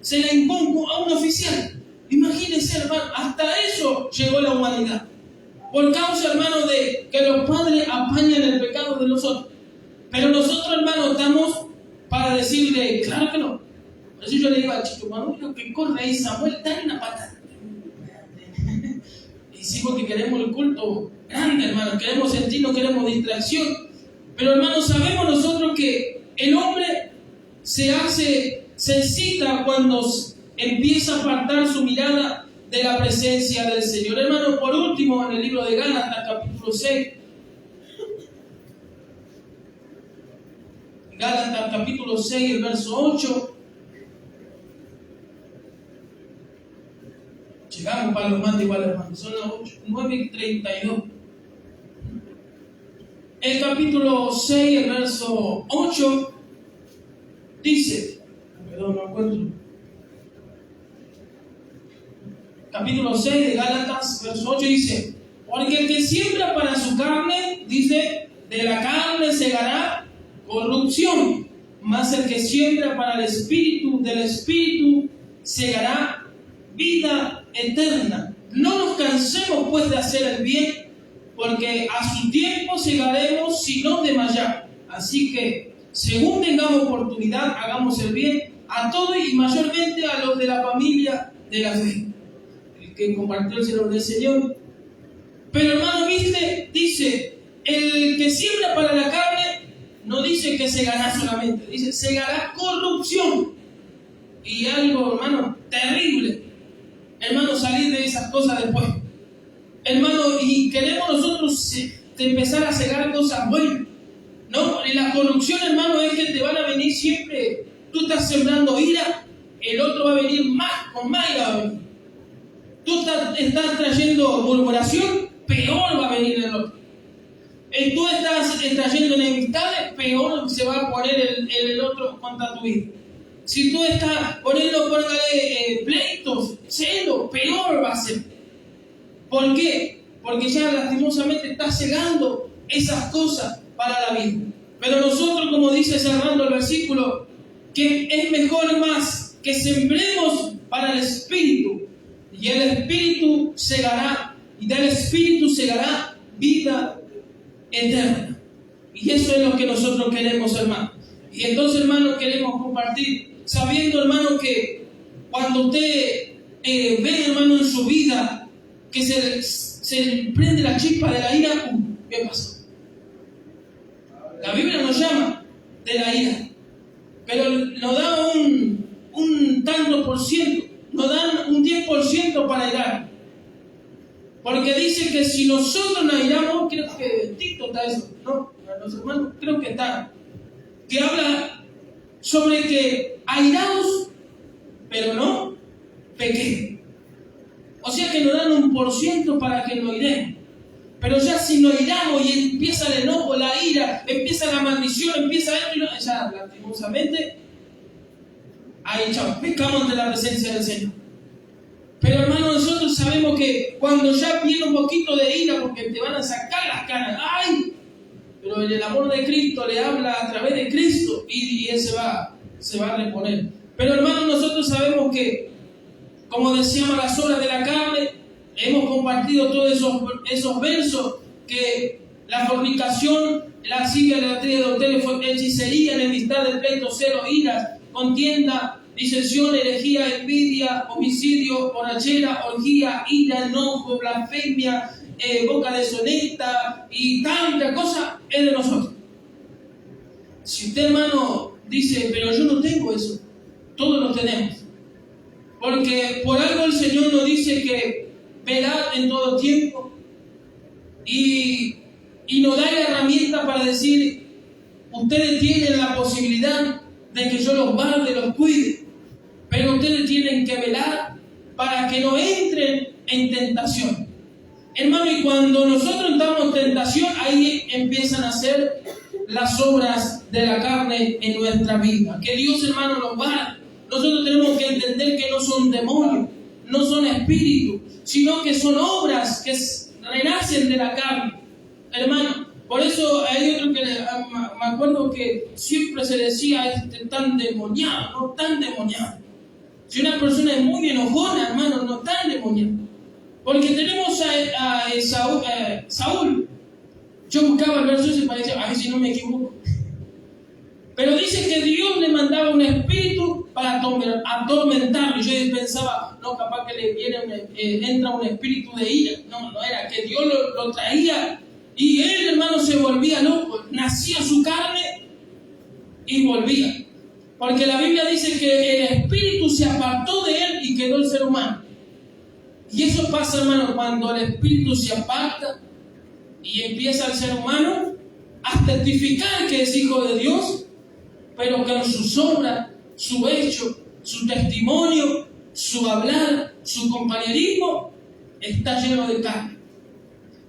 se la impongo a un oficial. Imagínense, hermano, hasta eso llegó la humanidad. Por causa, hermano, de que los padres apañan el pecado de nosotros. Pero nosotros, hermano, estamos para decirle, claro que no. Por eso yo le digo al chico, cuando lo que corre ahí, Samuel, dale una patada. Y sí, porque queremos el culto grande, hermano, queremos sentir, no queremos distracción. Pero, hermano, sabemos nosotros que el hombre se excita cuando empieza a apartar su mirada de la presencia del Señor. Hermano, por último, en el libro de Gálatas, capítulo 6, Gálatas capítulo 6, el verso 8. Llegamos para los más igual, hermanos. Son las 9:32. El capítulo 6, el verso 8, dice, perdón, no encuentro. Capítulo 6 de Gálatas, verso 8 dice, porque el que siembra para su carne, dice, de la carne segará corrupción, mas el que siembra para el Espíritu, del Espíritu segará vida eterna. No nos cansemos pues de hacer el bien, porque a su tiempo segaremos si no desmayamos. Así que, según tengamos oportunidad, hagamos el bien a todos y mayormente a los de la familia de la fe. El que compartió el Señor del Señor. Pero hermano, ¿viste? Dice, el que siembra para la carne, no dice que segará solamente, dice segará corrupción. Y algo, hermano, terrible. Hermano, salir de esas cosas después. Hermano, y queremos nosotros empezar a segar cosas buenas. No, y la corrupción, hermano, es que te van a venir siempre. Tú estás sembrando ira, el otro va a venir con más ira va a venir. Tú estás trayendo murmuración, peor va a venir el otro. Tú estás trayendo enemistades, peor se va a poner el otro contra tu vida. Si tú estás poniendo pleitos, celos, peor va a ser. ¿Por qué? Porque ya lastimosamente estás cegando esas cosas para la vida. Pero nosotros, como dice cerrando el versículo, que es mejor más que sembremos para el Espíritu, y el Espíritu segará, y del Espíritu segará vida eterna. Y eso es lo que nosotros queremos, hermano. Y entonces, hermano, queremos compartir, sabiendo, hermano, que cuando usted ve, hermano, en su vida que se prende la chispa de la ira, ¿qué pasó? La Biblia nos llama de la ira, pero nos da un tanto por ciento, nos dan un 10% para irar. Porque dice que si nosotros nos iramos, creo que Tito está eso, ¿no? Los hermanos, creo que está, que habla sobre que airaos, pero no pequeños. O sea que nos dan un por ciento para que nos iremos. Pero ya si nos iramos y empieza el enojo, la ira, empieza la maldición, empieza esto, ya lastimosamente, ahí chao, pecamos de la presencia del Señor. Pero hermano, nosotros sabemos que cuando ya viene un poquito de ira, porque te van a sacar las canas, ¡ay! Pero el amor de Cristo le habla a través de Cristo y Él se va a reponer. Pero hermano, nosotros sabemos que, como decíamos, las obras de la carne, hemos compartido todos esos versos, que la fornicación, la idolatría, adulterio, hechicería, enemistad, pleito, celo, iras, contienda, disensión, herejía, envidia, homicidio, borrachera, orgía, ira, enojo, blasfemia, boca deshonesta y tanta cosa es de nosotros. Si usted, hermano, dice, pero yo no tengo eso, todos lo tenemos. Porque por algo el Señor nos dice que velad en todo tiempo y nos da la herramienta para decir, ustedes tienen la posibilidad de que yo los guarde, los cuide, pero ustedes tienen que velar para que no entren en tentación. Hermano, y cuando nosotros entramos en tentación, ahí empiezan a hacer las obras de la carne en nuestra vida. Que Dios, hermano, nos guarde. Nosotros tenemos que entender que no son demonios, no son espíritus, sino que son obras que renacen de la carne. Hermano, por eso hay otro que me acuerdo que siempre se decía, tan demoniado, no tan demoniado. Si una persona es muy enojona, hermano, no tan demoniado. Porque tenemos a Saúl. Yo buscaba el verso ese para decir, ay, si no me equivoco. Pero dice que Dios le mandaba un espíritu para atormentarlo. Yo pensaba, no, capaz que le viene entra un espíritu de ira. No, no era, que Dios lo traía. Y él, hermano, se volvía loco. Nacía su carne y volvía. Porque la Biblia dice que el espíritu se apartó de él y quedó el ser humano. Y eso pasa, hermano, cuando el espíritu se aparta y empieza el ser humano a testificar que es hijo de Dios, pero que en sus obras, su hecho, su testimonio, su hablar, su compañerismo está lleno de carne.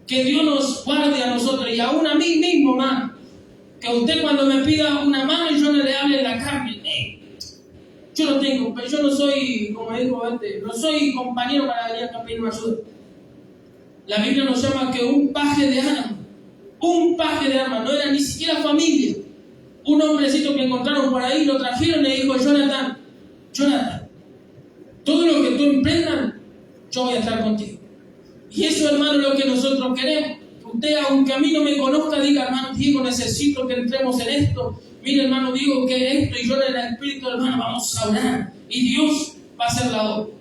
Que Dios nos guarde a nosotros y aún a mí mismo, hermano. Que usted cuando me pida una mano y yo no le hable de la carne, yo lo tengo, pero yo no soy, como dijo antes, no soy compañero para venir a pedirme ayuda. La Biblia nos llama que un paje de armas, no era ni siquiera familia. Un hombrecito que encontraron por ahí, lo trajeron y le dijo, Jonathan, todo lo que tú emprendas, yo voy a estar contigo. Y eso, hermano, es lo que nosotros queremos. Usted, aunque a mí no me conozca, diga, hermano Diego, necesito que entremos en esto. Mire, hermano Diego, que es esto, y yo en el Espíritu, hermano, vamos a orar. Y Dios va a hacer la obra.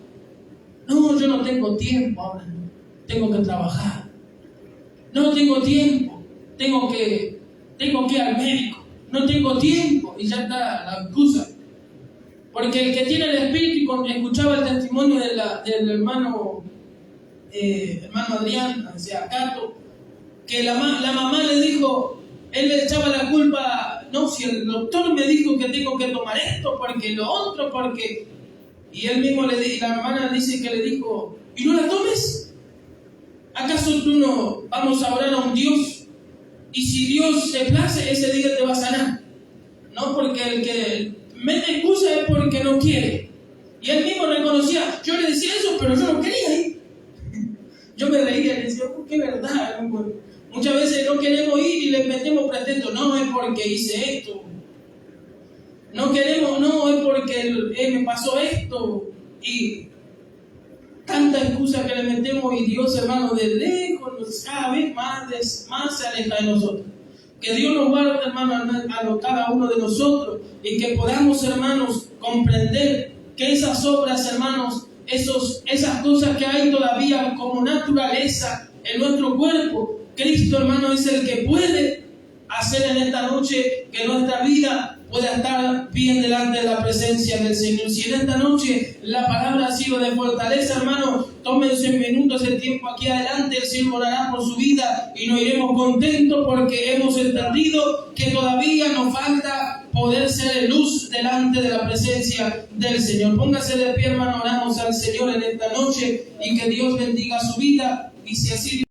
No, yo no tengo tiempo ahora. Tengo que trabajar. No tengo tiempo. Tengo que ir al médico. No tengo tiempo. Y ya está la excusa. Porque el que tiene el Espíritu, y escuchaba el testimonio del hermano Adrián, o sea, Cato, que la mamá le dijo, él le echaba la culpa, no, si el doctor me dijo que tengo que tomar esto, porque lo otro, porque... Y él mismo la hermana dice que le dijo, ¿y no la tomes? ¿Acaso tú no vamos a orar a un Dios? Y si Dios te place, ese día te va a sanar. No, porque el que mete excusa es porque no quiere. Y él mismo reconocía, yo le decía eso, pero yo no quería ir. Yo me reía y le decía, qué verdad, ¿no? Muchas veces no queremos ir y le metemos pretexto, no es porque hice esto. No queremos, no, es porque me pasó esto y tanta excusa que le metemos y Dios, hermano, de lejos, cada vez más se aleja de nosotros. Que Dios nos guarde, hermano, a cada uno de nosotros y que podamos, hermanos, comprender que esas obras, hermanos, esas cosas que hay todavía como naturaleza en nuestro cuerpo, Cristo, hermano, es el que puede hacer en esta noche que nuestra vida pueda estar bien delante de la presencia del Señor. Si en esta noche la palabra ha sido de fortaleza, hermano, tómense minutos de tiempo aquí adelante, el Señor orará por su vida y nos iremos contentos porque hemos entendido que todavía nos falta poder ser luz delante de la presencia del Señor. Póngase de pie, hermano, oramos al Señor en esta noche y que Dios bendiga su vida y si así